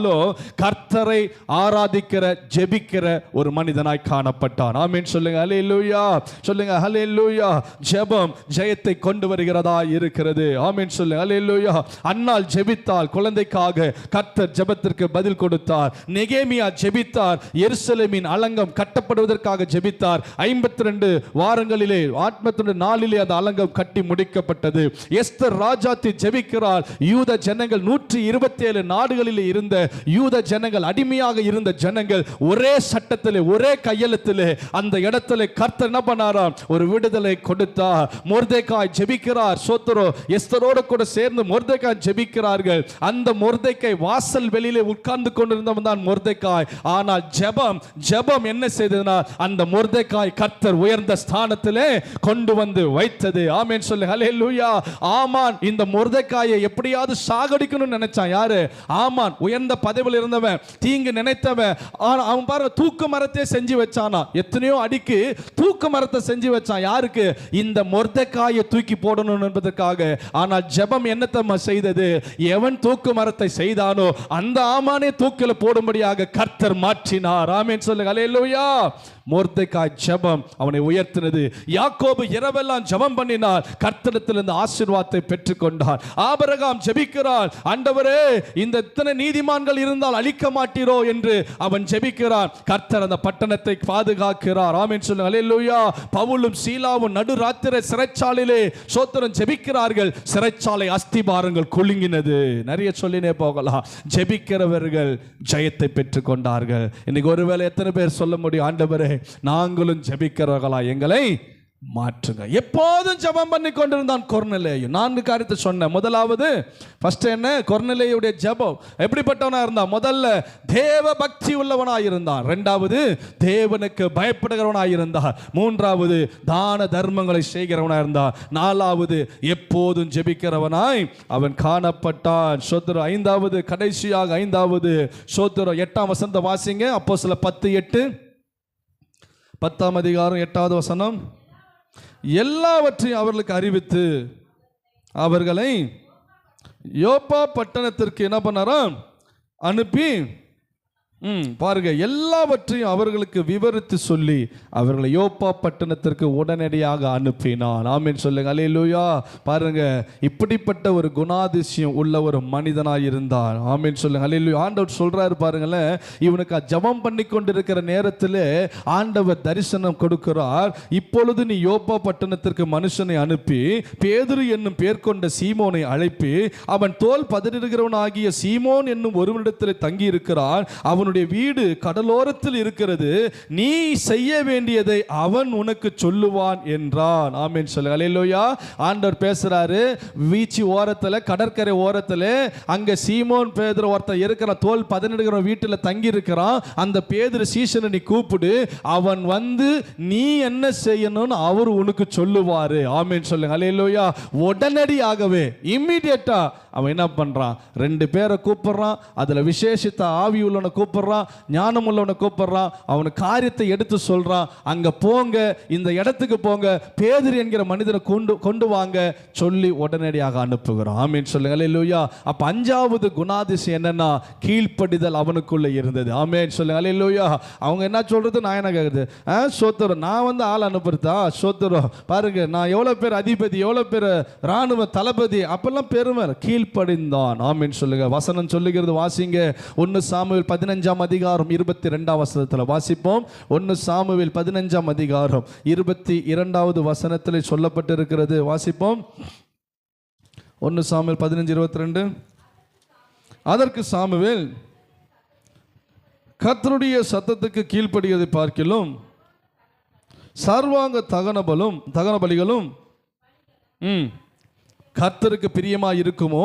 கர்த்தரை ஆராதிக்கிற ஜெபிக்கிற ஒரு மனிதனாய் காணப்பட்டான். ஆமீன் சொல்லுங்க, அல்லேலூயா. சொல்லுங்க, அல்லேலூயா. ஜெபம் ஜெயத்தை கொண்டு வருகிறதா இருக்கிறது. ஆமீன் சொல்லுங்க, அல்லேலூயா. அன்னாள் ஜெபித்தாள், குழந்தைக்காக கர்த்தர் ஜெபத்திற்கு பதில் கொடுத்தார். நெகேமியா ஜெபித்தார், எருசலேமின் அலங்கம் கட்டப்படுவதற்காக ஜெபித்தார். 52 வாரங்களிலே 52 நாளிலே அந்த அலங்கம் கட்டி முடிக்கப்பட்டது. எஸ்தர் ராஜாத்தி ஜெபிக்கிறார். யூத ஜனங்கள் 127 நாடுகளிலே இருந்த யூத ஜனங்கள், அடிமையாக இருந்த ஜனங்கள் ஒரே சட்டத்திலே ஒரே கையெழுத்திலே அந்த இடத்திலே கர்த்தர் என்ன பண்ணாராம்? ஒரு விடுதலை கொடுத்தார். மொர்தெகாய் ஜெபிக்கிறார். சோத்ரோ எஸ்தரோடு கூட சேர்ந்து மொர்தெகாய் ஜெபிக்கிறார்கள். அந்த மொர்தெகாய் வாசல் வெளியிலே உட்கார்ந்து கொண்டிருந்தவன் தான் மொர்தெகாய். ஆனால் ஜெபம் என்ன செய்ததுனா அந்த மொர்தெகாய் கர்த்தர் உயர்ந்த ஸ்தானத்திலே கொண்டு வந்து வைத்தது. ஆமென் சொல்லு, ஹல்லேலூயா. ஆமான் இந்த மொர்தெகாயை எப்படியாவது சாகடிக்கணும்னு நினைச்சான். யாரு? ஆமான். உயர்ந்த பதவியில் இருந்தவன், தீங்கு நினைத்தவன். அவன் பாருங்க, தூக்கு மரத்தை செஞ்சு வச்சானா. எத்தனையோ அடிக்கு தூக்கு மரத்தை செஞ்சு வச்சான். யாருக்கு? இந்த மொர்தெகாயை தூக்கி போடணும் என்பதற்காக. ஆனால் ஜெபம் என்னத்தம்மா செய்தது? எவன் தூக்கு மரத்தை செய்தானோ அந்த ஆமானே தூக்கில் போடும்படியாக கர்த்தர் மாற்றினார். ஆமென் சொல்லுங்க, அல்லேலூயா. மொர்தெகாய் ஜெபம் அவனை உயர்த்தினது. யாக்கோபு இரவெல்லாம் ஜெபம் பண்ணினார், கர்த்தரிடத்திலிருந்து ஆசீர்வாதத்தை பெற்றுக்கொண்டார். ஆபிரகாம் ஜெபிக்கிறார், ஆண்டவரே இந்த இத்தனை நீதிமான்கள் இருந்தால் அழிக்க மாட்டீரோ என்று அவன் ஜெபிக்கிறான். கர்த்தர் அந்த பட்டணத்தை பாதுகாக்கிறார். ஆமென் சொல்லுங்க, அல்லேலூயா. பவுலும் சீலாவும் நடுராத்திரி சிறைச்சாலையிலே சோத்திரம் ஜெபிக்கிறார்கள். சிறைச்சாலை அஸ்திபாரங்கள் குலுங்கினது. நிறைய சொல்லினே போகலாம். ஜெபிக்கிறவர்கள் ஜெயத்தை பெற்றுக்கொண்டார்கள். இன்னைக்கு ஒருவேளை எத்தனை பேர் சொல்ல முடியும், ஆண்டவரே நாங்களும் ஜெபிக்கிறவர்களா எங்களை மாற்றுங்க. எப்போதும் ஜெபம் பண்ணி கொண்டிருந்தான் கொர்நேலியு. 4 காரியத்தை சொன்னேன். முதலாவது ஃபர்ஸ்ட் என்ன? கொர்நேலியுடைய ஜெபம் எப்படிப்பட்டவனா இருந்தான்? முதல்ல தேவ பக்தி உள்ளவனாய் இருந்தான். இரண்டாவது தேவனுக்கு பயப்படுகிறவனாய் இருந்தான். மூன்றாவது தான தர்மங்களை செய்கிறவனாய் இருந்தான். நாலாவது எப்போதும் ஜெபிக்கிறவனாய் அவன் காணப்பட்டான். சோதரர் ஐந்தாவது, கடைசியாக ஐந்தாவது சோதரர் 8ஆம் வசனத்தை வாசிங்க. அப்போஸ்தலர் 10:8, 10ஆம் அதிகாரம் 8வது வசனம். எல்லாவற்றையும் அவர்களுக்கு அறிவித்து அவர்களை யோப்பா பட்டணத்திற்கு என்ன பண்ணாராம்? அனுப்பி பாருங்க, எல்லாவற்றையும் அவர்களுக்கு விவரித்து சொல்லி அவர்களை யோப்பா பட்டணத்திற்கு உடனடியாக அனுப்பினான். ஆமென் சொல்லுங்க, அல்லேலூயா. பாருங்க, இப்படிப்பட்ட ஒரு குணாதிசயம் உள்ள ஒரு மனிதனாய் இருந்தான். ஆமென் சொல்லுங்க, அல்லேலூயா. ஆண்டவர் சொல்றாரு பாருங்களேன், இவனுக்கு ஜெபம் பண்ணி கொண்டிருக்கிற நேரத்தில் ஆண்டவர் தரிசனம் கொடுக்கிறார். இப்பொழுது நீ யோப்பா பட்டணத்திற்கு மனுஷனை அனுப்பி பேதுரு என்னும் பேர் கொண்ட சீமோனை அழைப்பி அவன் தோல் பதறிடுகிறவன் ஆகிய சீமோன் என்னும் ஒருவனிடத்தில் தங்கி இருக்கிறான். அவன் வீடு கடலோரத்தில் இருக்கிறது. நீ செய்ய வேண்டியதை அவன் உனக்கு சொல்லுவான் என்றான். ஆமென் சொல்லுங்க, அல்லேலூயா. ஆண்டவர் பேசுறாரு. வீச்சு ஓரத்தில், கடற்கரை ஓரத்தில் அங்க சீமோன் பேதுரு ஒருத்தர் இருக்கிற, தோல் 17 வீட்டில் தங்கி இருக்கிறான். அந்த பேதுரு சீசனை நீ கூப்பிடு, அவன் வந்து நீ என்ன செய்யணும்னு அவர் உனக்கு சொல்லுவாரு. ஆமென் சொல்லுங்க, அல்லேலூயா. உடனடியாகவே இம்மிடியேட்டா அவன் என்ன பண்றான்? 2 பேரை கூப்பிடுறான். அதுல விசேஷித்த ஆவி உள்ளவனை கூப்பிடுறான். கூப்பிடுறான், ஞானம் உள்ளவனை கூப்பிடுறான், அவனுக்கு காரியத்தை எடுத்து சொல்றான். அங்க போங்க, இந்த இடத்துக்கு போங்க, பேதுரு என்கிற மனிதனை கொண்டு வாங்க சொல்லி உடனடியாக அனுப்புகிறான். ஆமீன் சொல்லுங்க. அல்லேலூயா. அப்ப அஞ்சாவது குணாதிசயம் என்னன்னா, கீழ்ப்படிதல் அவனுக்குள்ள இருந்தது. ஆமீன் சொல்லுங்க. அல்லேலூயா. அவங்க என்ன சொல்றது, நான் என்ன கேக்குது, சோத்திரம், நான் ஆள் அனுப்புறதா, சோத்திரம், பாருங்க நான் எவ்வளவு பேர் அதிபதி, எவ்வளவு பேர் ராணுவ தளபதி, அப்பெல்லாம் பெருமை. கீழ்ப்படிந்தான். ஆமீன் சொல்லுங்க. வசனம் சொல்லுகிறது, வாசிங்க. 1 சாமுவேல் 15ஆம் அதிகாரம் 22ஆம் வசனத்தில் வாசிப்போம். 1 சாமுவேல் 15ஆம் அதிகாரம் 22வது வசனத்தில் சொல்லப்பட்டிருக்கிறது. வாசிப்போம். 1 சாமுவேல் 15:22. அதற்கு சாமுவேல், கர்த்தருடைய சத்தத்துக்கு கீழ்ப்படியதை பார்க்கிலும் சர்வாங்க தகன பலிகளும் கர்த்தருக்கு பிரியமா இருக்குமோ,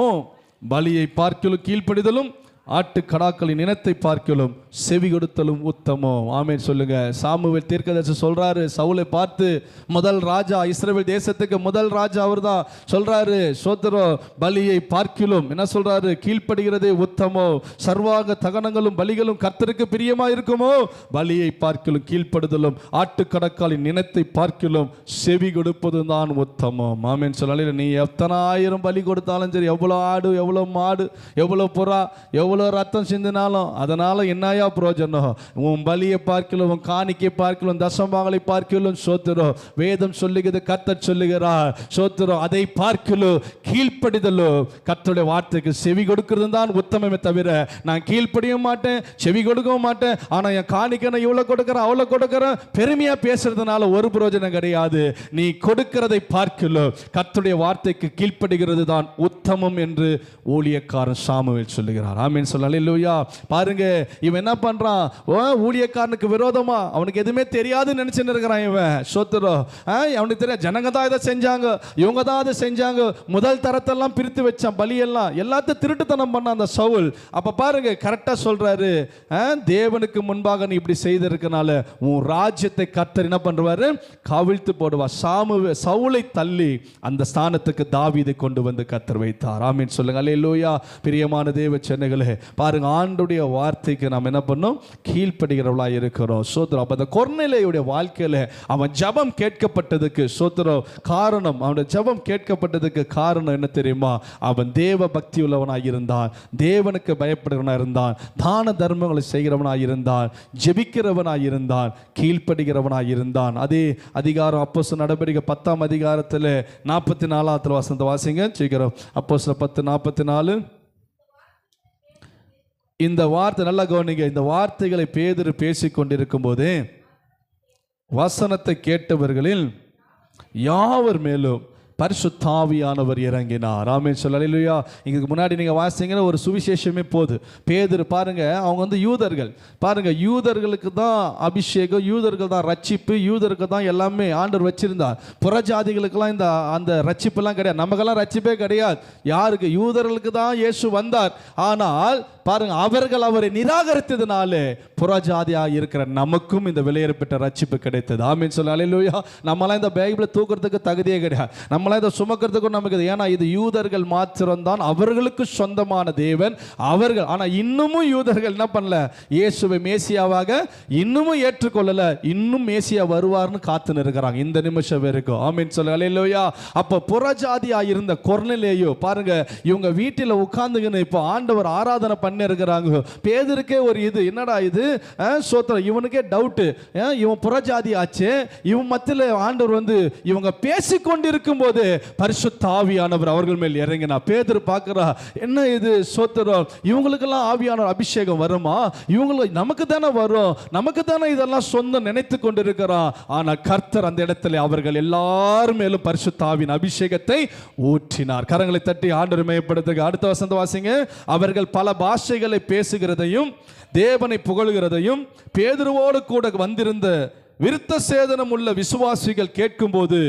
பலியை பார்க்கிலும் கீழ்ப்படிதலும் ஆட்டுக்கடாக்களின் இனத்தை பார்க்கலும் செவி கொடுத்தலும் உத்தமம். ஆமேன் சொல்லுங்க. சாமுவேல் தீர்க்கதரிசி சொல்றாரு, சவுலை பார்த்து, முதல் ராஜா, இஸ்ரவேல் தேசத்துக்கு முதல் ராஜா அவர்தான், சொல்றாரு, சோத்திரம், பலியை பார்க்கிலும் என்ன சொல்றாரு, கீழ்ப்படுகிறதே உத்தமோ, சர்வாக தகனங்களும் பலிகளும் கர்த்தருக்கு பிரியமா இருக்குமோ, பலியை பார்க்கிலும் கீழ்ப்படுதலும் ஆட்டுக்கடக்காலின் இனத்தை பார்க்கிலும் செவி கொடுப்பதும் தான் உத்தமம். ஆமேன் சொல்ல. நீ எத்தனை ஆயிரம் பலி கொடுத்தாலும் சரி, எவ்வளோ ஆடு, எவ்வளோ மாடு, எவ்வளோ புறா, எவ்வளோ ரத்தம் சிந்தினாலும் அதனால என்னையா பிரயோஜனம்? உன் பலியை பார்க்கலாம், உன் காணிக்கை பார்க்கலாம், தசமபாகங்களை பார்க்கலாம், சோத்திரம், வேதம் சொல்லுகிறது, கர்த்தர் சொல்லுகிறார், சோத்திரம், அதை பார்க்கலாம் கீழ்ப்படிதலோ, கர்த்தருடைய வார்த்தைக்கு செவி கொடுக்கிறது தான் உத்தமமே தவிர, நான் கீழ்ப்படிய மாட்டேன், செவி கொடுக்கவும் மாட்டேன், ஆனா என் காணிக்கை நான் இவ்வளவு கொடுக்கிறேன், அவ்வளவு கொடுக்கிறேன், பெருமையா பேசுறதுனால ஒரு பிரயோஜனம் கிடையாது. நீ கொடுக்கிறதை பார்க்கலாம், கர்த்தருடைய வார்த்தைக்கு கீழ்ப்படுகிறது தான் உத்தமம் என்று ஊழியக்காரன் சாமுவேல் சொல்லுகிறார். ஆமென் சொல்ல. அல்லேலூயா. பாருங்க, இவன் என்ன பண்றான், ஊழியக்காரனுக்கு விரோதமா, அவனுக்கு எதுவுமே தெரியாதுன்னு நினைச்சுன்னு இருக்கிறான் இவன். சோத்திரம், அவனுக்கு தெரியாது, ஜனங்க தான் இதை செஞ்சாங்க, இவங்க தான் அதை செஞ்சாங்க, முதல் தரத்தெல்லாம் பிரித்து வச்சான், பலியெல்லாம் எல்லாத்தையும் திருட்டுத்தனம் பண்ண அந்த சவுல். அப்ப பாருங்க, கரெக்டா சொல்றாரு, தேவனுக்கு முன்பாக நீ இப்படி செய்திருக்கனால உன் ராஜ்யத்தை கர்த்தர் என்ன பண்றாரு, கவிழ்த்து போடுவா. சவுலை தள்ளி அந்த ஸ்தானத்துக்கு தாவீதை கொண்டு வந்து கர்த்தர் வைத்தார். ஆமென் சொல்லுங்க. அல்லேலூயா. பிரியமான தேவ சென்னைகளே, பாருங்க, ஆண்டுடைய வார்த்தைக்கு நாம் என்ன பண்ணோம், கீழ்ப்படுகிறவளா இருக்கிறோம். சோத்திரம். அப்ப அந்த கொர்நேலியுடைய வாழ்க்கையில அவன் ஜெபம் கேட்கப்பட்டதுக்கு சோத்திரம் காரணம், அவனுடைய ஜெபம் கேட்கப்பட்டதுக்கு காரணம் என்ன தெரியுமா? அவன் தேவ பக்தி உள்ளவனாக இருந்தான், தேவனுக்கு பயப்படுகிறவனாக இருந்தான், தான தர்மங்களை செய்கிறவனாக இருந்தான், ஜெபிக்கிறவனாக இருந்தான், கீழ்ப்படுகிறவனாக இருந்தான். அதே அதிகாரம் அப்போஸ்தலர் நடபடிகள் 10ஆம் அதிகாரத்தில் 44ஆவது வசனத்தை வாசிங்க சீக்கிரம். அப்போஸ்தலர் 10:44. இந்த வார்த்தை நல்லா கவனிங்க. இந்த வார்த்தைகளை பேதுரு பேசிக் கொண்டிருக்கும் போது வசனத்தை கேட்டவர்களில் யாவர் மேலும் பரிசுத்த ஆவியானவர் இறங்கினார். ஆமென் சொல்ல. அல்லேலூயா. இதுக்கு முன்னாடி நீங்க வாசிங்கன்னா ஒரு சுவிசேஷமே போது. பேதுரு பாருங்க, அவங்க யூதர்கள், பாருங்க, யூதர்களுக்கு தான் அபிஷேகம், யூதர்கள் தான் ரட்சிப்பு, யூதருக்கு தான் எல்லாமே ஆண்டவர் வச்சிருந்தார். புறஜாதிகளுக்கெல்லாம் இந்த அந்த ரட்சிப்பெல்லாம் கிடையாது, நமக்கெல்லாம் ரட்சிப்பே கிடையாது. யாருக்கு? யூதர்களுக்கு தான் இயேசு வந்தார். ஆனால் பாருங்க, அவர்கள் அவரை நிராகரித்ததுனாலே புறஜாதியாக இருக்கிற நமக்கும் இந்த விலையேறப்பட்ட ரட்சிப்பு கிடைத்தது. ஆமென் சொல்ல. அல்லேலூயா. நம்மளாம் இந்த பைபிளை தூக்குறதுக்கு தகுதியே கிடையாது, நம்மளாம் இதை சுமக்கிறதுக்கும் நமக்கு, ஏன்னா இது யூதர்கள் மாத்திரம்தான், அவர்களுக்கு சொந்தமான தேவன் அவர்கள். ஆனா இன்னமும் யூதர்கள் என்ன பண்ணல, இயேசுவை மேசியாவாக இன்னமும் ஏற்றுக்கொள்ளல, இன்னும் மேசியா வருவார்னு காத்து நிற்கிறாங்க இந்த நிமிஷம் வரைக்கும். ஆமென் சொல்ல. அல்லேலூயா. அப்ப புறஜாதியா இருந்த கொர்நேலியு பாருங்க, இவங்க வீட்டில் உட்கார்ந்துகின்னு இப்போ ஆண்டவர் ஆராதனை பண்ணி இருக்கிறாங்க. பேதுருக்கே ஒரு இது, என்னடா இது, சோத்திரம், இவனுக்கே டவுட், இவன் புறஜாதி ஆச்சு, இவன் மத்தியில் ஆண்டவர் வந்து இவங்க பேசிக்கொண்டிருக்கும் போது பரிசுத்த ஆவியானவர் அவர்கள் மேல் இறங்கினா. பேதுரு பார்க்கிறா, என்ன இது, சோத்திரம், இவங்களுக்கெல்லாம் ஆவியானவர் அபிஷேகம் வருமா? இவங்களுக்கு நமக்கு தானே வரும், நமக்கு தானே இதெல்லாம் சொந்தம் நினைத்து கொண்டிருக்கிறான். ஆனா கர்த்தர் அந்த இடத்துல அவர்கள் எல்லாரும் மேலும் பரிசுத்த ஆவியின் அபிஷேகத்தை ஊற்றினார். கரங்களை தட்டி ஆண்டவரை மகிமைப்படுத்துங்க. அடுத்த வசனத்தை வாசிங்க. அவர்கள் பல பாஷைகளை பேசுகிறதையும் தேவனை புகழ்கிறதையும் பேதுருவோடு கூட வந்திருந்த விருத்த சேதனம் உள்ள விசுவாசிகள் கேட்கும்போது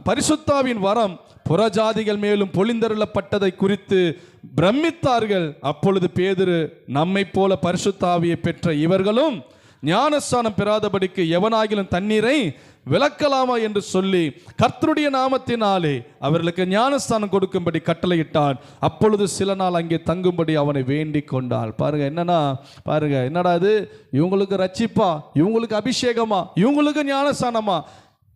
பரிசுத்தாவின் வரம் புறஜாதிகள் மேலும் பொழிந்தருளப்பட்டதை குறித்து பிரமித்தார்கள். அப்பொழுது பேதுரு, நம்மை போல பரிசுத்த ஆவியை பெற்ற இவர்களும் ஞானஸ்நானம் பெறாதபடிக்கு எவனாகிலும் தண்ணீரை விலக்கலாமா என்று சொல்லி கர்த்தருடைய நாமத்தினாலே அவர்களுக்கு ஞானஸ்தானம் கொடுக்கும்படி கட்டளையிட்டான். அப்பொழுது சில நாள் அங்கே தங்கும்படி அவனை வேண்டிக் கொண்டாள். பாருங்க என்னடா இது, இவங்களுக்கு ரட்சிப்பா, இவங்களுக்கு அபிஷேகமா, இவங்களுக்கு ஞானஸ்தானமா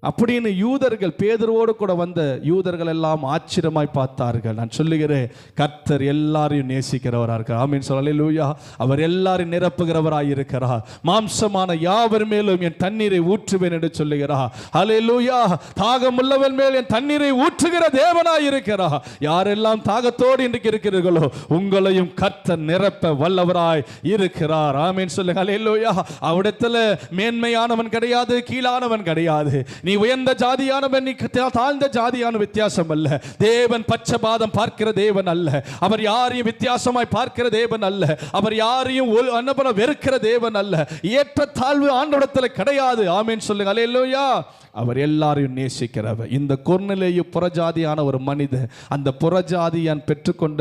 அப்படின்னு யூதர்கள், பேதுருவோடு கூட வந்த யூதர்கள் எல்லாம் ஆச்சரியமாய் பார்த்தார்கள். நான் சொல்லுகிறேன், கர்த்தர் எல்லாரையும் நேசிக்கிறவராக இருக்கிறார். ஆமீன் சொல்ல அல்லேலூயா. அவர் எல்லாரையும் நிரப்புகிறவராய் இருக்கிறார். மாம்சமான யாவர் மேலும் என் தண்ணீரை ஊற்றுவேன் என்று சொல்லுகிறார். அல்லேலூயா. தாகம் உள்ளவன் மேல் என் தண்ணீரை ஊற்றுகிற தேவனாய் இருக்கிறார். யாரெல்லாம் தாகத்தோடு இன்றைக்கு இருக்கிறீர்களோ உங்களையும் கர்த்தர் நிரப்ப வல்லவராய் இருக்கிறார். ஆமீன் சொல்லுங்க அல்லேலூயா. அவிடத்தில் மேன்மையானவன் கிடையாது, கீழானவன் கிடையாது. நீ உயர்ந்த ஜாதியானவன், நீ தாழ்ந்த ஜாதியான வித்தியாசம் அல்ல. தேவன் பட்சபாதம் பார்க்கிற தேவன் அல்ல. அவர் யாரையும் வித்தியாசமாய் பார்க்கிற தேவன் அல்ல. அவர் யாரையும் வெறுக்கிற தேவன் அல்ல. ஏற்ற தாழ்வு ஆண்டவரிடத்தில் கிடையாது. ஆமென் சொல்லுங்க அல்லேலூயா. அவர் எல்லாரையும் நேசிக்கிறவர். இந்த கொர்நேலியு புறஜாதியான ஒரு மனிதன். அந்த புறஜாதியான் பெற்றுக்கொண்ட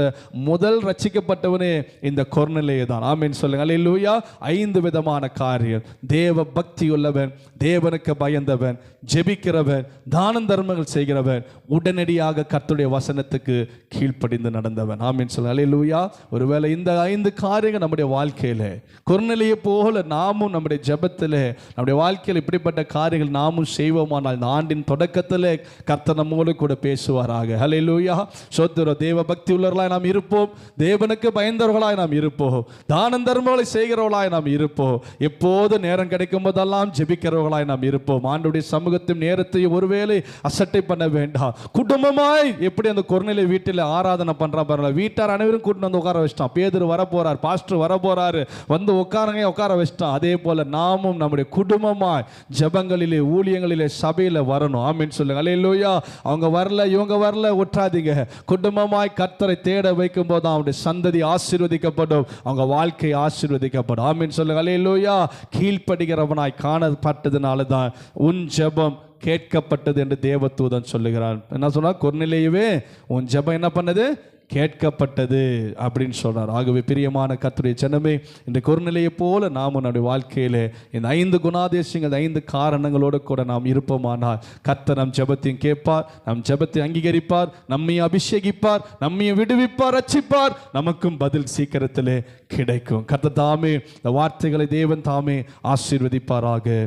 முதல் ரட்சிக்கப்பட்டவனே இந்த கொர்நேலியு தான். ஆமென் சொல்லுங்க அல்லேலூயா. 5 விதமான காரியம். தேவ பக்தி உள்ளவன், தேவனுக்கு பயந்தவன், ஜெபிக்கிறவன், தான தர்மங்கள் செய்கிறவன், உடனடியாக கர்த்தருடைய வசனத்துக்கு கீழ்ப்படிந்து நடந்தவன். ஆமென் சொல்லுங்க அல்லேலூயா. ஒருவேளை இந்த 5 காரியங்கள் நம்முடைய வாழ்க்கையில கொர்நேலியு போல நாமும் நம்முடைய ஜெபத்தில், நம்முடைய வாழ்க்கையில் இப்படிப்பட்ட காரியங்கள் நாமும் செய்வோம். இந்த ஆண்டின் தொடக்கத்தில் கர்த்தர் நம்மோடு கூட பேசுவாராக. ஹல்லேலூயா. சோத்திரம். தேவ பக்தி உள்ளவர்களாய் நாம் இருப்போம், தேவனுக்கு பயந்தவர்களாய் நாம் இருப்போம், தான தர்மங்களை செய்கிறவர்களாய் நாம் இருப்போம், எப்போது நேரம் கிடைக்கும் போதெல்லாம் ஜெபிக்கிறவர்களாய் நாம் இருப்போம். ஆண்டவருடைய சமூகத்தையும் நேரத்தையும் ஒருவேளை அசட்டை பண்ண வேண்டாம். குடும்பமாய் எப்படி அந்த கொர்நேலியு வீட்டில் ஆராதனை பண்றா பாருங்க. வீட்டார் அனைவரும் கூட்டிட்டு வந்து உட்கார வச்சிட்டான். பேதுரு வர போறார், பாஸ்டர் வர போறாரு, வந்து உட்கார வச்சிட்டான். அதே போல நாமும் நம்முடைய குடும்பமாய் ஜெபங்களிலே, ஊழியங்களிலே, சபையில வரணும். ஆமென் சொல்லுங்க அல்லேலூயா. அவங்க வரல, இவங்க வரல விட்டுறாதீங்க. குடும்பமாய் கர்த்தரை தேட வைக்கும் போது அவருடைய சந்ததி ஆசீர்வதிக்கப்படும், அவங்க வாழ்க்கை ஆசீர்வதிக்கப்படும். ஆமென் சொல்லுங்க அல்லேலூயா. கீழ்ப்படுகிறவனாய் காணப்பட்டதுனால தான் உன் ஜெபம் கேட்கப்பட்டது என்று தேவதூதன் சொல்லுகிறான். என்ன சொன்னா, கொர்நேலியுவே உன் ஜெபம் என்ன பண்ணது, கேட்கப்பட்டது அப்படின்னு சொல்றார். ஆகவே பிரியமான கர்த்தருடைய ஜனமே, இந்த கொர்நேலியு போல நாமும் நம்முடைய வாழ்க்கையிலே இந்த 5 குணாதிசயங்கள், 5 காரணங்களோடு கூட நாம் இருப்போமானால் கர்த்தர் நம் ஜெபத்தையும் கேட்பார், நம் ஜெபத்தை அங்கீகரிப்பார், நம்மையும் அபிஷேகிப்பார், நம்மையும் விடுவிப்பார், ரட்சிப்பார். நமக்கும் பதில் சீக்கிரத்திலே கிடைக்கும். கர்த்தர் தாமே இந்த வார்த்தைகளை தேவன் தாமே ஆசீர்வதிப்பாராக.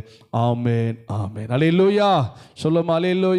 ஆமென், ஆமென். அல்லேலூயா. சொல்லுமா அல்லேலூயா.